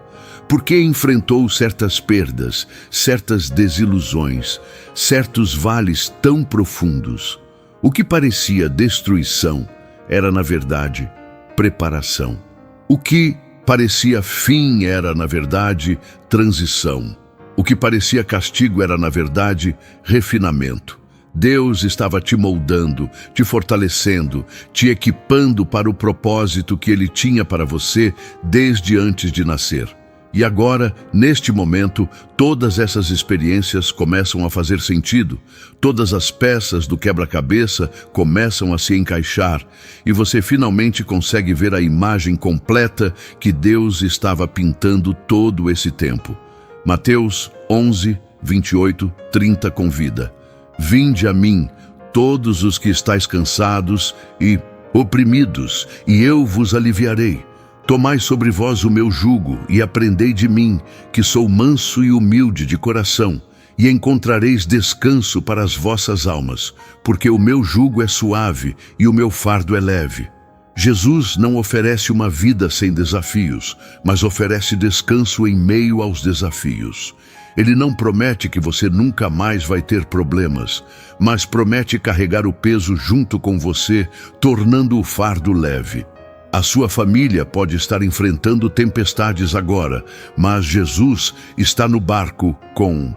Por que enfrentou certas perdas, certas desilusões, certos vales tão profundos? O que parecia destruição era, na verdade, preparação. O que parecia fim era, na verdade, transição. O que parecia castigo era, na verdade, refinamento. Deus estava te moldando, te fortalecendo, te equipando para o propósito que Ele tinha para você desde antes de nascer. E agora, neste momento, todas essas experiências começam a fazer sentido, todas as peças do quebra-cabeça começam a se encaixar e você finalmente consegue ver a imagem completa que Deus estava pintando todo esse tempo. Mateus 11, 28, 30 convida: vinde a mim, todos os que estáis cansados e oprimidos, e eu vos aliviarei. Tomai sobre vós o meu jugo e aprendei de mim, que sou manso e humilde de coração, e encontrareis descanso para as vossas almas, porque o meu jugo é suave e o meu fardo é leve. Jesus não oferece uma vida sem desafios, mas oferece descanso em meio aos desafios. Ele não promete que você nunca mais vai ter problemas, mas promete carregar o peso junto com você, tornando o fardo leve. A sua família pode estar enfrentando tempestades agora, mas Jesus está no barco com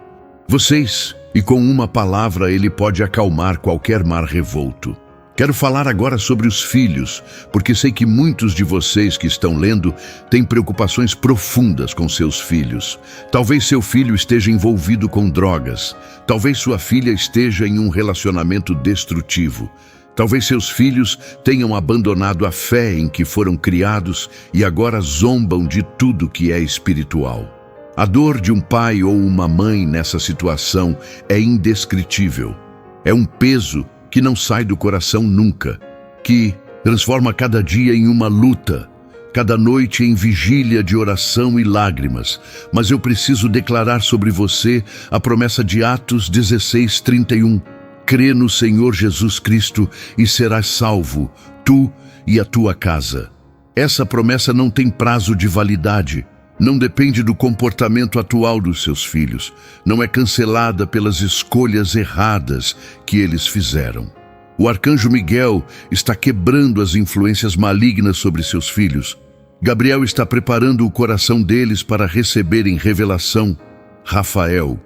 vocês e com uma palavra Ele pode acalmar qualquer mar revolto. Quero falar agora sobre os filhos, porque sei que muitos de vocês que estão lendo têm preocupações profundas com seus filhos. Talvez seu filho esteja envolvido com drogas, talvez sua filha esteja em um relacionamento destrutivo. Talvez seus filhos tenham abandonado a fé em que foram criados e agora zombam de tudo que é espiritual. A dor de um pai ou uma mãe nessa situação é indescritível. É um peso que não sai do coração nunca, que transforma cada dia em uma luta, cada noite em vigília de oração e lágrimas. Mas eu preciso declarar sobre você a promessa de Atos 16:31. Crê no Senhor Jesus Cristo e serás salvo, tu e a tua casa. Essa promessa não tem prazo de validade, não depende do comportamento atual dos seus filhos, não é cancelada pelas escolhas erradas que eles fizeram. O arcanjo Miguel está quebrando as influências malignas sobre seus filhos. Gabriel está preparando o coração deles para receberem revelação. Rafael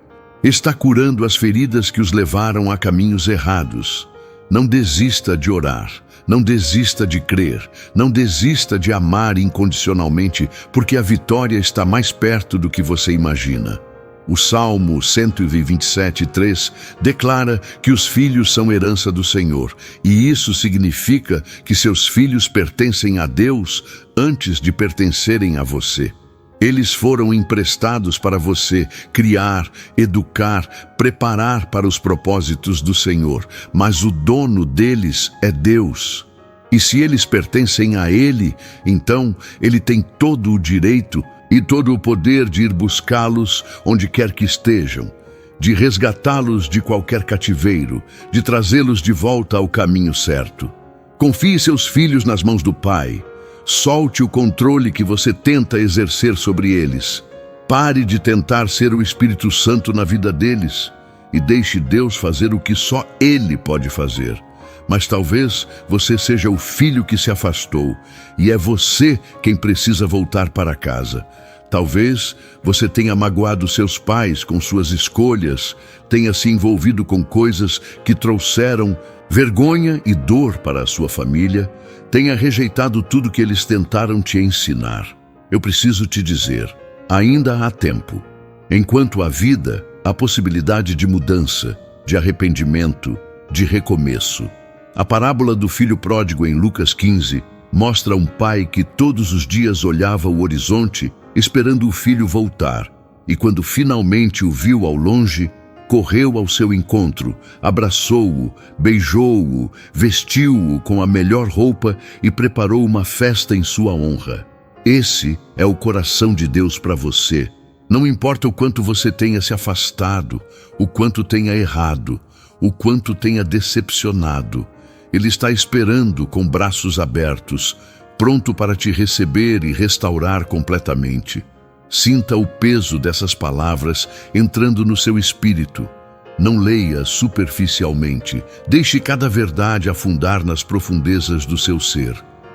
está curando as feridas que os levaram a caminhos errados. Não desista de orar, não desista de crer, não desista de amar incondicionalmente, porque a vitória está mais perto do que você imagina. O Salmo 127:3 declara que os filhos são herança do Senhor, e isso significa que seus filhos pertencem a Deus antes de pertencerem a você. Eles foram emprestados para você criar, educar, preparar para os propósitos do Senhor, mas o dono deles é Deus. E se eles pertencem a Ele, então Ele tem todo o direito e todo o poder de ir buscá-los onde quer que estejam, de resgatá-los de qualquer cativeiro, de trazê-los de volta ao caminho certo. Confie seus filhos nas mãos do Pai. Solte o controle que você tenta exercer sobre eles. Pare de tentar ser o Espírito Santo na vida deles e deixe Deus fazer o que só Ele pode fazer. Mas talvez você seja o filho que se afastou e é você quem precisa voltar para casa. Talvez você tenha magoado seus pais com suas escolhas, tenha se envolvido com coisas que trouxeram vergonha e dor para a sua família, tenha rejeitado tudo que eles tentaram te ensinar. Eu preciso te dizer, ainda há tempo. Enquanto há vida, há possibilidade de mudança, de arrependimento, de recomeço. A parábola do filho pródigo em Lucas 15 mostra um pai que todos os dias olhava o horizonte esperando o filho voltar, e quando finalmente o viu ao longe, correu ao seu encontro, abraçou-o, beijou-o, vestiu-o com a melhor roupa e preparou uma festa em sua honra. Esse é o coração de Deus para você. Não importa o quanto você tenha se afastado, o quanto tenha errado, o quanto tenha decepcionado. Ele está esperando com braços abertos, pronto para te receber e restaurar completamente. Sinta o peso dessas palavras entrando no seu espírito. Não leia superficialmente. Deixe cada verdade afundar nas profundezas do seu ser,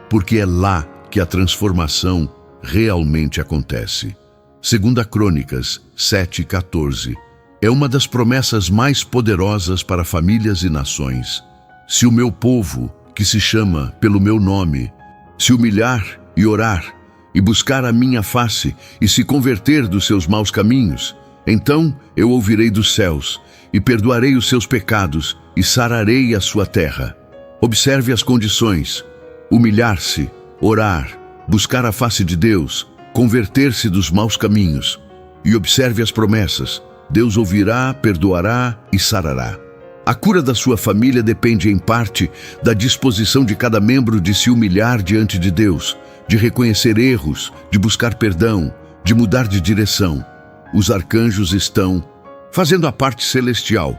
porque é lá que a transformação realmente acontece. 2 Crônicas 7:14 é uma das promessas mais poderosas para famílias e nações. Se o meu povo, que se chama pelo meu nome, se humilhar e orar, e buscar a minha face, e se converter dos seus maus caminhos, então eu ouvirei dos céus, e perdoarei os seus pecados, e sararei a sua terra. Observe as condições: humilhar-se, orar, buscar a face de Deus, converter-se dos maus caminhos. E observe as promessas: Deus ouvirá, perdoará e sarará. A cura da sua família depende em parte da disposição de cada membro de se humilhar diante de Deus, de reconhecer erros, de buscar perdão, de mudar de direção. Os arcanjos estão fazendo a parte celestial,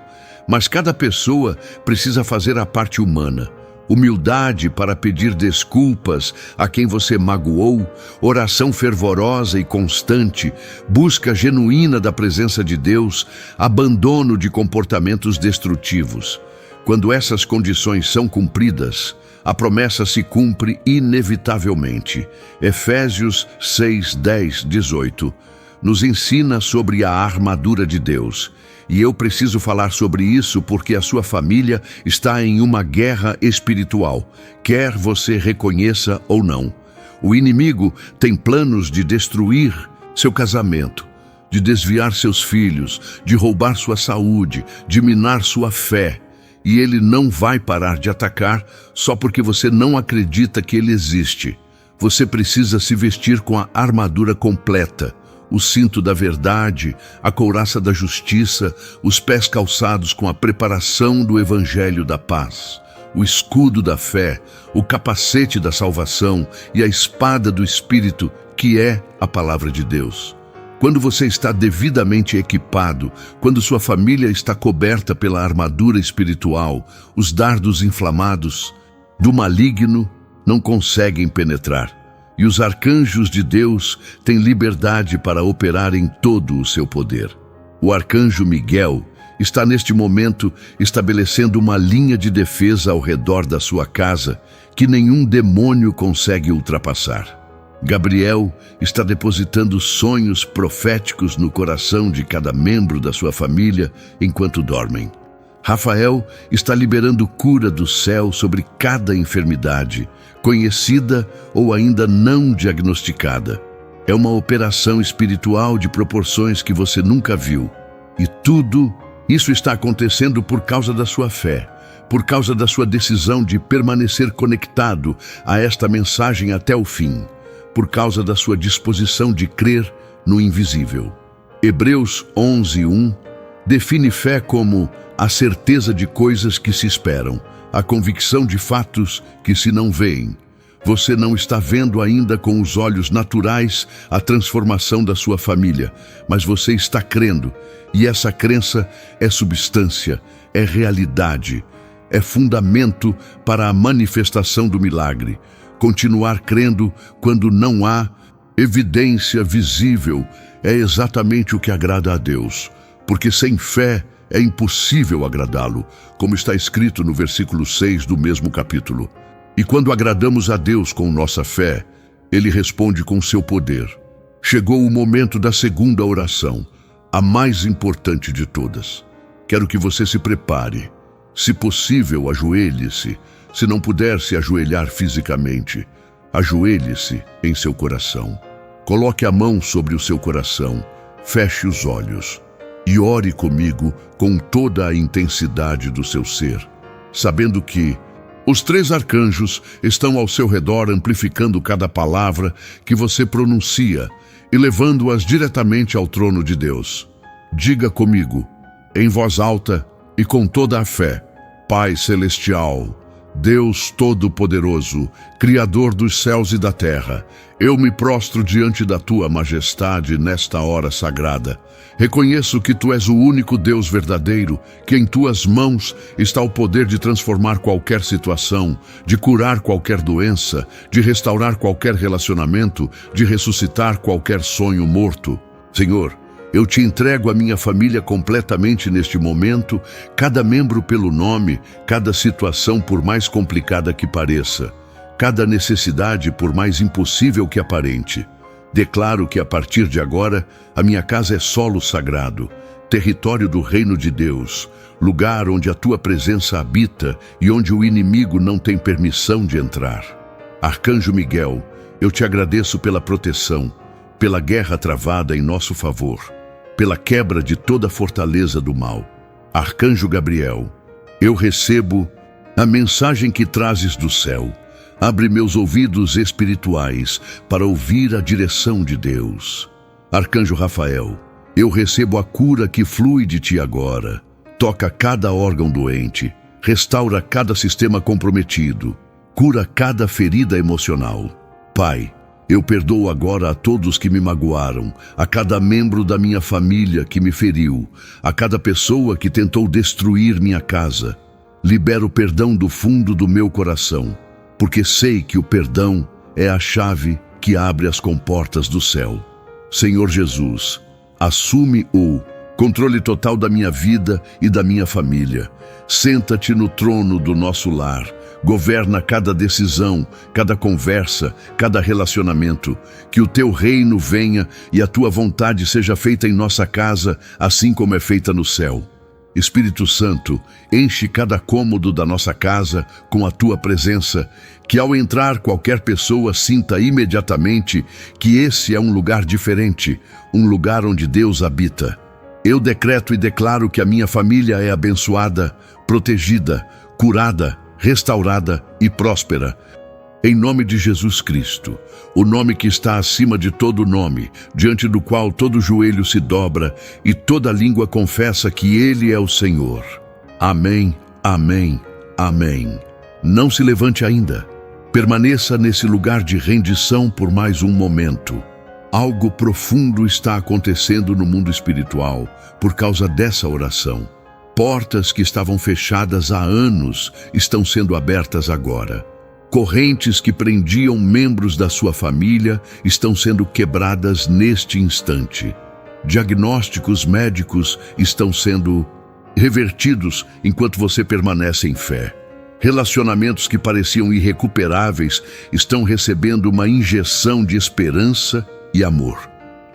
mas cada pessoa precisa fazer a parte humana. Humildade para pedir desculpas a quem você magoou, oração fervorosa e constante, busca genuína da presença de Deus, abandono de comportamentos destrutivos. Quando essas condições são cumpridas, a promessa se cumpre inevitavelmente. Efésios 6:10-18 nos ensina sobre a armadura de Deus. E eu preciso falar sobre isso porque a sua família está em uma guerra espiritual, quer você reconheça ou não. O inimigo tem planos de destruir seu casamento, de desviar seus filhos, de roubar sua saúde, de minar sua fé. E ele não vai parar de atacar só porque você não acredita que ele existe. Você precisa se vestir com a armadura completa. O cinto da verdade, a couraça da justiça, os pés calçados com a preparação do evangelho da paz, o escudo da fé, o capacete da salvação e a espada do Espírito, que é a palavra de Deus. Quando você está devidamente equipado, quando sua família está coberta pela armadura espiritual, os dardos inflamados do maligno não conseguem penetrar. E os arcanjos de Deus têm liberdade para operar em todo o seu poder. O arcanjo Miguel está neste momento estabelecendo uma linha de defesa ao redor da sua casa que nenhum demônio consegue ultrapassar. Gabriel está depositando sonhos proféticos no coração de cada membro da sua família enquanto dormem. Rafael está liberando cura do céu sobre cada enfermidade, conhecida ou ainda não diagnosticada. É uma operação espiritual de proporções que você nunca viu. E tudo isso está acontecendo por causa da sua fé, por causa da sua decisão de permanecer conectado a esta mensagem até o fim. por causa da sua disposição de crer no invisível. Hebreus 11:1 define fé como a certeza de coisas que se esperam, a convicção de fatos que se não veem. Você não está vendo ainda com os olhos naturais a transformação da sua família, mas você está crendo, e essa crença é substância, é realidade, é fundamento para a manifestação do milagre. Continuar crendo quando não há evidência visível é exatamente o que agrada a Deus, porque sem fé é impossível agradá-lo, como está escrito no versículo 6 do mesmo capítulo. E quando agradamos a Deus com nossa fé, Ele responde com seu poder. Chegou o momento da segunda oração, a mais importante de todas. Quero que você se prepare. Se possível, ajoelhe-se. Se não puder se ajoelhar fisicamente, ajoelhe-se em seu coração. Coloque a mão sobre o seu coração, feche os olhos e ore comigo com toda a intensidade do seu ser, sabendo que os 3 arcanjos estão ao seu redor amplificando cada palavra que você pronuncia e levando-as diretamente ao trono de Deus. Diga comigo, em voz alta e com toda a fé: Pai Celestial, Deus Todo-Poderoso, Criador dos céus e da terra, eu me prostro diante da Tua majestade nesta hora sagrada. Reconheço que Tu és o único Deus verdadeiro, que em Tuas mãos está o poder de transformar qualquer situação, de curar qualquer doença, de restaurar qualquer relacionamento, de ressuscitar qualquer sonho morto. Senhor, eu Te entrego a minha família completamente neste momento, cada membro pelo nome, cada situação por mais complicada que pareça, cada necessidade por mais impossível que aparente. Declaro que a partir de agora, a minha casa é solo sagrado, território do reino de Deus, lugar onde a Tua presença habita e onde o inimigo não tem permissão de entrar. Arcanjo Miguel, eu Te agradeço pela proteção, pela guerra travada em nosso favor, pela quebra de toda a fortaleza do mal. Arcanjo Gabriel, eu recebo a mensagem que trazes do céu. Abre meus ouvidos espirituais para ouvir a direção de Deus. Arcanjo Rafael, eu recebo a cura que flui de Ti agora. Toca cada órgão doente, restaura cada sistema comprometido, cura cada ferida emocional. Pai, eu perdoo agora a todos que me magoaram, a cada membro da minha família que me feriu, a cada pessoa que tentou destruir minha casa. Libero perdão do fundo do meu coração, porque sei que o perdão é a chave que abre as comportas do céu. Senhor Jesus, assume o controle total da minha vida e da minha família. Senta-te no trono do nosso lar. Governa cada decisão, cada conversa, cada relacionamento. Que o Teu reino venha e a Tua vontade seja feita em nossa casa, assim como é feita no céu. Espírito Santo, enche cada cômodo da nossa casa com a Tua presença, que ao entrar qualquer pessoa sinta imediatamente que esse é um lugar diferente, um lugar onde Deus habita. Eu decreto e declaro que a minha família é abençoada, protegida, curada, restaurada e próspera. Em nome de Jesus Cristo, o nome que está acima de todo nome, diante do qual todo joelho se dobra e toda língua confessa que Ele é o Senhor. Amém, amém, amém. Não se levante ainda. Permaneça nesse lugar de rendição por mais um momento. Algo profundo está acontecendo no mundo espiritual por causa dessa oração. Portas que estavam fechadas há anos estão sendo abertas agora. Correntes que prendiam membros da sua família estão sendo quebradas neste instante. Diagnósticos médicos estão sendo revertidos enquanto você permanece em fé. Relacionamentos que pareciam irrecuperáveis estão recebendo uma injeção de esperança e amor.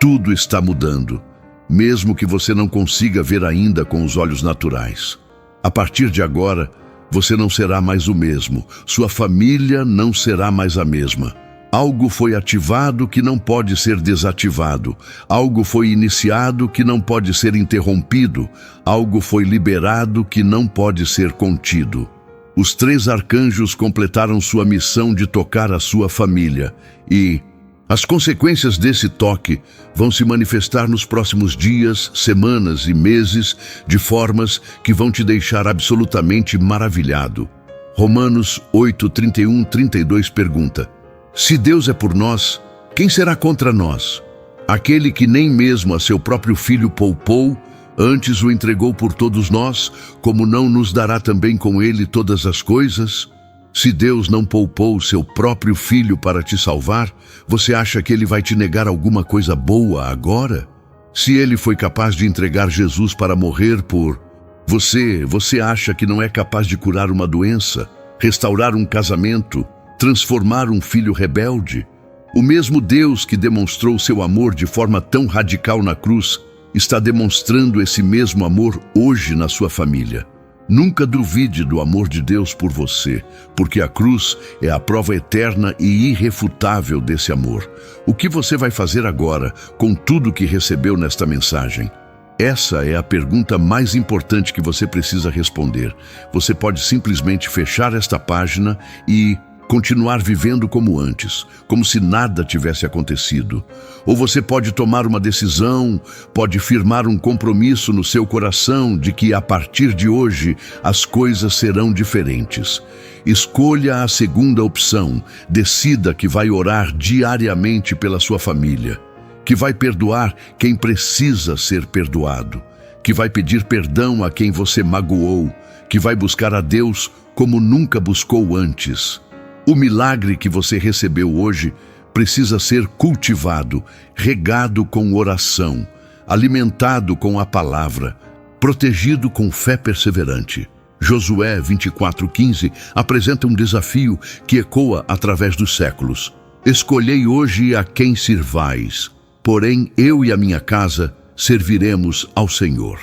Tudo está mudando, mesmo que você não consiga ver ainda com os olhos naturais. A partir de agora, você não será mais o mesmo, sua família não será mais a mesma. Algo foi ativado que não pode ser desativado, algo foi iniciado que não pode ser interrompido, algo foi liberado que não pode ser contido. Os 3 arcanjos completaram sua missão de tocar a sua família e As consequências desse toque vão se manifestar nos próximos dias, semanas e meses de formas que vão te deixar absolutamente maravilhado. Romanos 8, 31, 32 pergunta: se Deus é por nós, quem será contra nós? Aquele que nem mesmo a seu próprio filho poupou, antes o entregou por todos nós, como não nos dará também com ele todas as coisas? Se Deus não poupou seu próprio filho para te salvar, você acha que ele vai te negar alguma coisa boa agora? Se ele foi capaz de entregar Jesus para morrer por você acha que não é capaz de curar uma doença, restaurar um casamento, transformar um filho rebelde? O mesmo Deus que demonstrou seu amor de forma tão radical na cruz, está demonstrando esse mesmo amor hoje na sua família. Nunca duvide do amor de Deus por você, porque a cruz é a prova eterna e irrefutável desse amor. O que você vai fazer agora com tudo que recebeu nesta mensagem? Essa é a pergunta mais importante que você precisa responder. Você pode simplesmente fechar esta página e continuar vivendo como antes, como se nada tivesse acontecido. Ou você pode tomar uma decisão, pode firmar um compromisso no seu coração de que a partir de hoje as coisas serão diferentes. Escolha a segunda opção, decida que vai orar diariamente pela sua família, que vai perdoar quem precisa ser perdoado, que vai pedir perdão a quem você magoou, que vai buscar a Deus como nunca buscou antes. O milagre que você recebeu hoje precisa ser cultivado, regado com oração, alimentado com a palavra, protegido com fé perseverante. Josué 24:15 apresenta um desafio que ecoa através dos séculos. Escolhei hoje a quem sirvais, porém eu e a minha casa serviremos ao Senhor.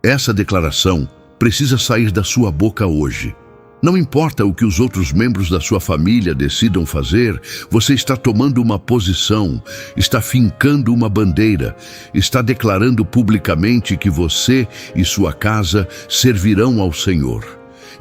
Essa declaração precisa sair da sua boca hoje. Não importa o que os outros membros da sua família decidam fazer, você está tomando uma posição, está fincando uma bandeira, está declarando publicamente que você e sua casa servirão ao Senhor.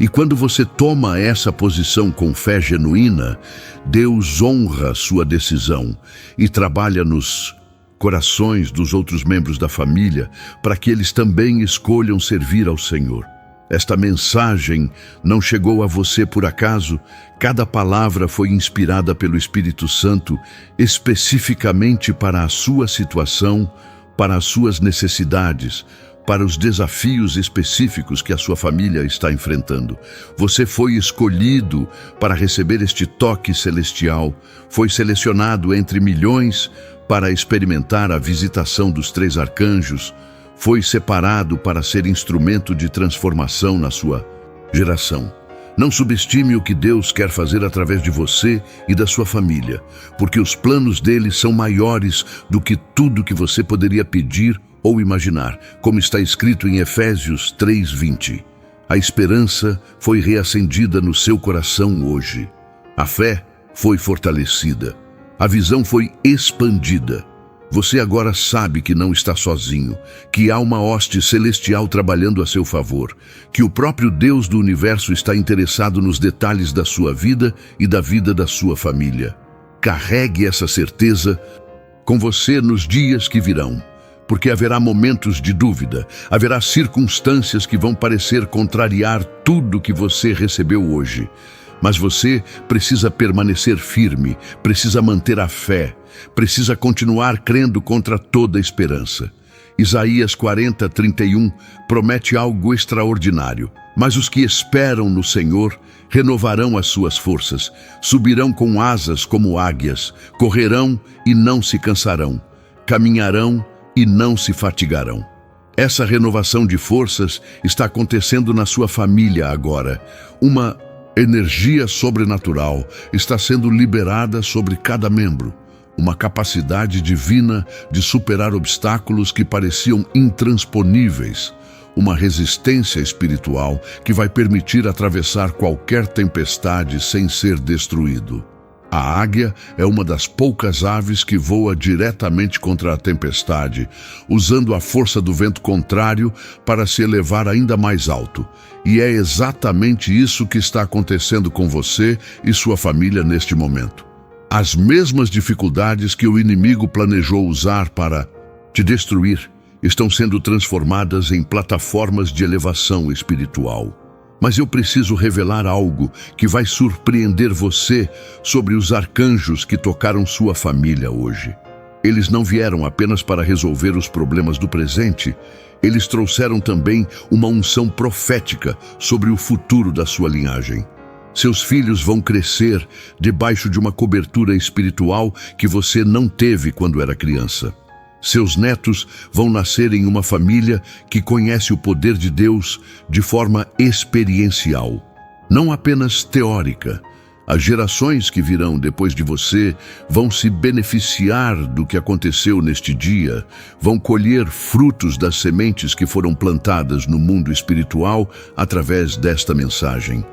E quando você toma essa posição com fé genuína, Deus honra sua decisão e trabalha nos corações dos outros membros da família para que eles também escolham servir ao Senhor. Esta mensagem não chegou a você por acaso. Cada palavra foi inspirada pelo Espírito Santo especificamente para a sua situação, para as suas necessidades, para os desafios específicos que a sua família está enfrentando. Você foi escolhido para receber este toque celestial, foi selecionado entre milhões para experimentar a visitação dos 3 arcanjos, foi separado para ser instrumento de transformação na sua geração. Não subestime o que Deus quer fazer através de você e da sua família, porque os planos dele são maiores do que tudo que você poderia pedir ou imaginar, como está escrito em Efésios 3:20. A esperança foi reacendida no seu coração hoje. A fé foi fortalecida. A visão foi expandida. Você agora sabe que não está sozinho, que há uma hoste celestial trabalhando a seu favor, que o próprio Deus do universo está interessado nos detalhes da sua vida e da vida da sua família. Carregue essa certeza com você nos dias que virão, porque haverá momentos de dúvida, haverá circunstâncias que vão parecer contrariar tudo que você recebeu hoje. Mas você precisa permanecer firme, precisa manter a fé, precisa continuar crendo contra toda esperança. Isaías 40:31 promete algo extraordinário. Mas os que esperam no Senhor renovarão as suas forças, subirão com asas como águias, correrão e não se cansarão, caminharão e não se fatigarão. Essa renovação de forças está acontecendo na sua família agora. Uma energia sobrenatural está sendo liberada sobre cada membro. Uma capacidade divina de superar obstáculos que pareciam intransponíveis. Uma resistência espiritual que vai permitir atravessar qualquer tempestade sem ser destruído. A águia é uma das poucas aves que voa diretamente contra a tempestade, usando a força do vento contrário para se elevar ainda mais alto. E é exatamente isso que está acontecendo com você e sua família neste momento. As mesmas dificuldades que o inimigo planejou usar para te destruir estão sendo transformadas em plataformas de elevação espiritual. Mas eu preciso revelar algo que vai surpreender você sobre os arcanjos que tocaram sua família hoje. Eles não vieram apenas para resolver os problemas do presente, eles trouxeram também uma unção profética sobre o futuro da sua linhagem. Seus filhos vão crescer debaixo de uma cobertura espiritual que você não teve quando era criança. Seus netos vão nascer em uma família que conhece o poder de Deus de forma experiencial, não apenas teórica. As gerações que virão depois de você vão se beneficiar do que aconteceu neste dia, vão colher frutos das sementes que foram plantadas no mundo espiritual através desta mensagem.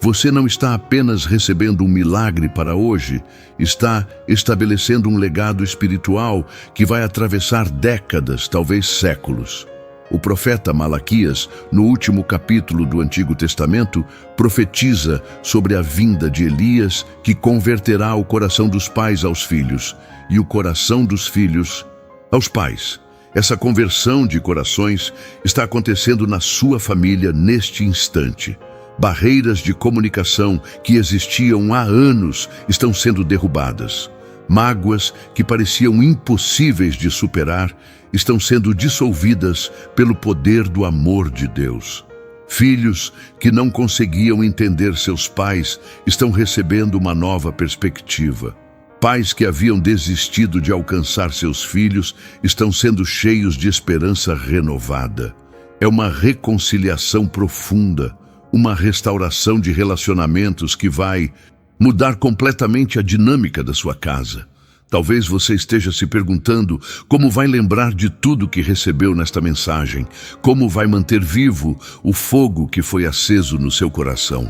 Você não está apenas recebendo um milagre para hoje, está estabelecendo um legado espiritual que vai atravessar décadas, talvez séculos. O profeta Malaquias, no último capítulo do Antigo Testamento, profetiza sobre a vinda de Elias, que converterá o coração dos pais aos filhos e o coração dos filhos aos pais. Essa conversão de corações está acontecendo na sua família neste instante. Barreiras de comunicação que existiam há anos estão sendo derrubadas. Mágoas que pareciam impossíveis de superar estão sendo dissolvidas pelo poder do amor de Deus. Filhos que não conseguiam entender seus pais estão recebendo uma nova perspectiva. Pais que haviam desistido de alcançar seus filhos estão sendo cheios de esperança renovada. É uma reconciliação profunda, uma restauração de relacionamentos que vai mudar completamente a dinâmica da sua casa. Talvez você esteja se perguntando como vai lembrar de tudo que recebeu nesta mensagem, como vai manter vivo o fogo que foi aceso no seu coração.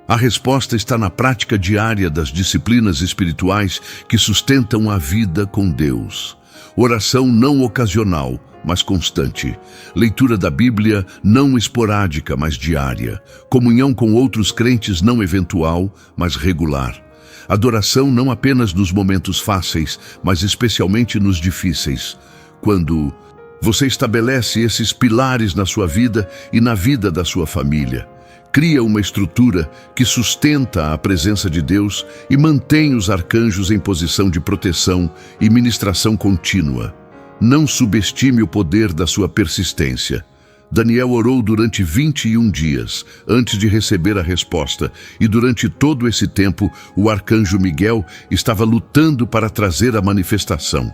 A resposta está na prática diária das disciplinas espirituais que sustentam a vida com Deus. Oração não ocasional, mas constante. Leitura da Bíblia não esporádica, mas diária. Comunhão com outros crentes não eventual, mas regular. Adoração não apenas nos momentos fáceis, mas especialmente nos difíceis. Quando você estabelece esses pilares na sua vida e na vida da sua família, cria uma estrutura que sustenta a presença de Deus e mantém os arcanjos em posição de proteção e ministração contínua. Não subestime o poder da sua persistência. Daniel orou durante 21 dias antes de receber a resposta, e durante todo esse tempo o arcanjo Miguel estava lutando para trazer a manifestação.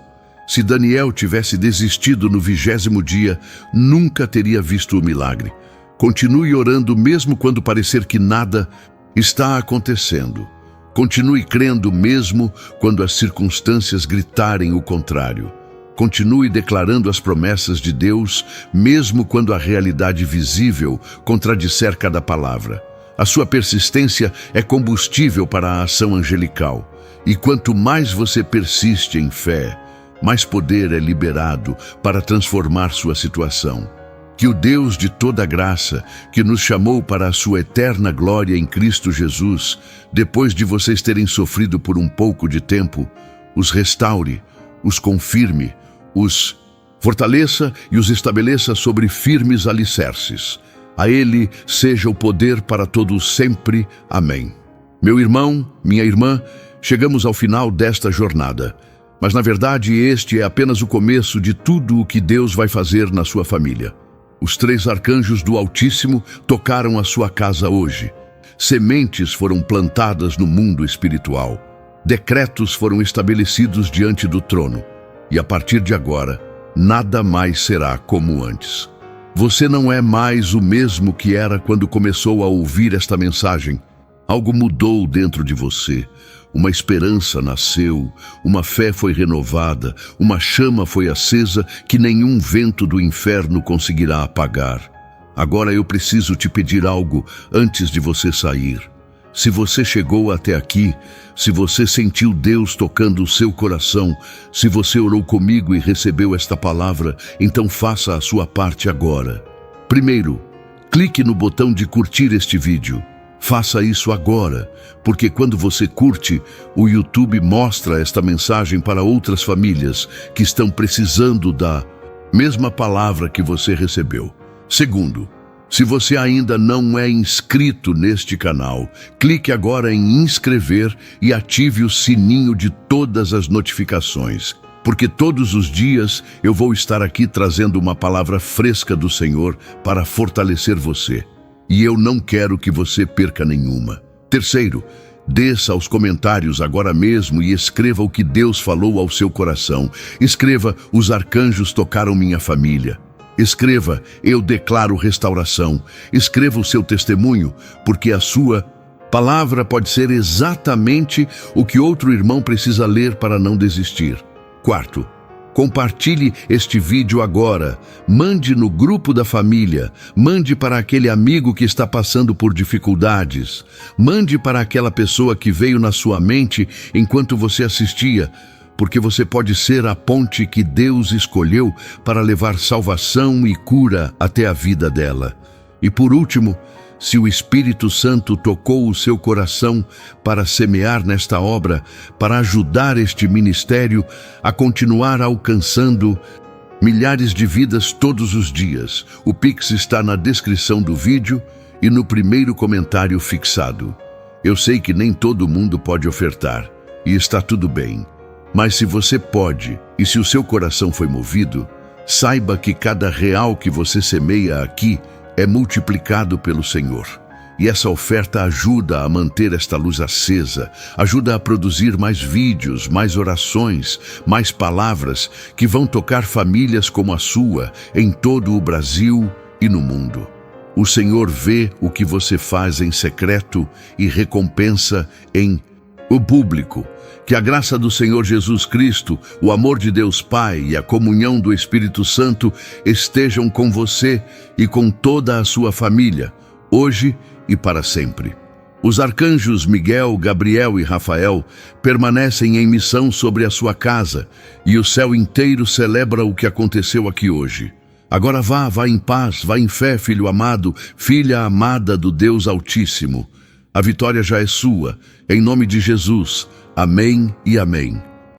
Se Daniel tivesse desistido no 20º dia, nunca teria visto o milagre. Continue orando mesmo quando parecer que nada está acontecendo. Continue crendo mesmo quando as circunstâncias gritarem o contrário. Continue declarando as promessas de Deus, mesmo quando a realidade visível contradisser cada palavra. A sua persistência é combustível para a ação angelical. E quanto mais você persiste em fé, mais poder é liberado para transformar sua situação. Que o Deus de toda graça, que nos chamou para a sua eterna glória em Cristo Jesus, depois de vocês terem sofrido por um pouco de tempo, os restaure, os confirme, os fortaleça e os estabeleça sobre firmes alicerces. A Ele seja o poder para todos sempre. Amém. Meu irmão, minha irmã, chegamos ao final desta jornada. Mas na verdade este é apenas o começo de tudo o que Deus vai fazer na sua família. Os 3 arcanjos do Altíssimo tocaram a sua casa hoje. Sementes foram plantadas no mundo espiritual. Decretos foram estabelecidos diante do trono. E a partir de agora, nada mais será como antes. Você não é mais o mesmo que era quando começou a ouvir esta mensagem. Algo mudou dentro de você. Uma esperança nasceu, uma fé foi renovada, uma chama foi acesa que nenhum vento do inferno conseguirá apagar. Agora eu preciso te pedir algo antes de você sair. Se você chegou até aqui, se você sentiu Deus tocando o seu coração, se você orou comigo e recebeu esta palavra, então faça a sua parte agora. Primeiro, clique no botão de curtir este vídeo. Faça isso agora, porque quando você curte, o YouTube mostra esta mensagem para outras famílias que estão precisando da mesma palavra que você recebeu. Segundo, se você ainda não é inscrito neste canal, clique agora em inscrever e ative o sininho de todas as notificações, porque todos os dias eu vou estar aqui trazendo uma palavra fresca do Senhor para fortalecer você. E eu não quero que você perca nenhuma. Terceiro, desça aos comentários agora mesmo e escreva o que Deus falou ao seu coração. Escreva: os arcanjos tocaram minha família. Escreva: eu declaro restauração. Escreva o seu testemunho, porque a sua palavra pode ser exatamente o que outro irmão precisa ler para não desistir. Quarto, compartilhe este vídeo agora, mande no grupo da família, mande para aquele amigo que está passando por dificuldades, mande para aquela pessoa que veio na sua mente enquanto você assistia, porque você pode ser a ponte que Deus escolheu para levar salvação e cura até a vida dela. E por último, se o Espírito Santo tocou o seu coração para semear nesta obra, para ajudar este ministério a continuar alcançando milhares de vidas todos os dias, o Pix está na descrição do vídeo e no primeiro comentário fixado. Eu sei que nem todo mundo pode ofertar, e está tudo bem. Mas se você pode, e se o seu coração foi movido, saiba que cada real que você semeia aqui é multiplicado pelo Senhor. E essa oferta ajuda a manter esta luz acesa, ajuda a produzir mais vídeos, mais orações, mais palavras que vão tocar famílias como a sua em todo o Brasil e no mundo. O Senhor vê o que você faz em secreto e recompensa em o público. Que a graça do Senhor Jesus Cristo, o amor de Deus Pai e a comunhão do Espírito Santo estejam com você e com toda a sua família, hoje e para sempre. Os arcanjos Miguel, Gabriel e Rafael permanecem em missão sobre a sua casa e o céu inteiro celebra o que aconteceu aqui hoje. Agora vá em paz, vá em fé, filho amado, filha amada do Deus Altíssimo. A vitória já é sua, em nome de Jesus. Amém e amém.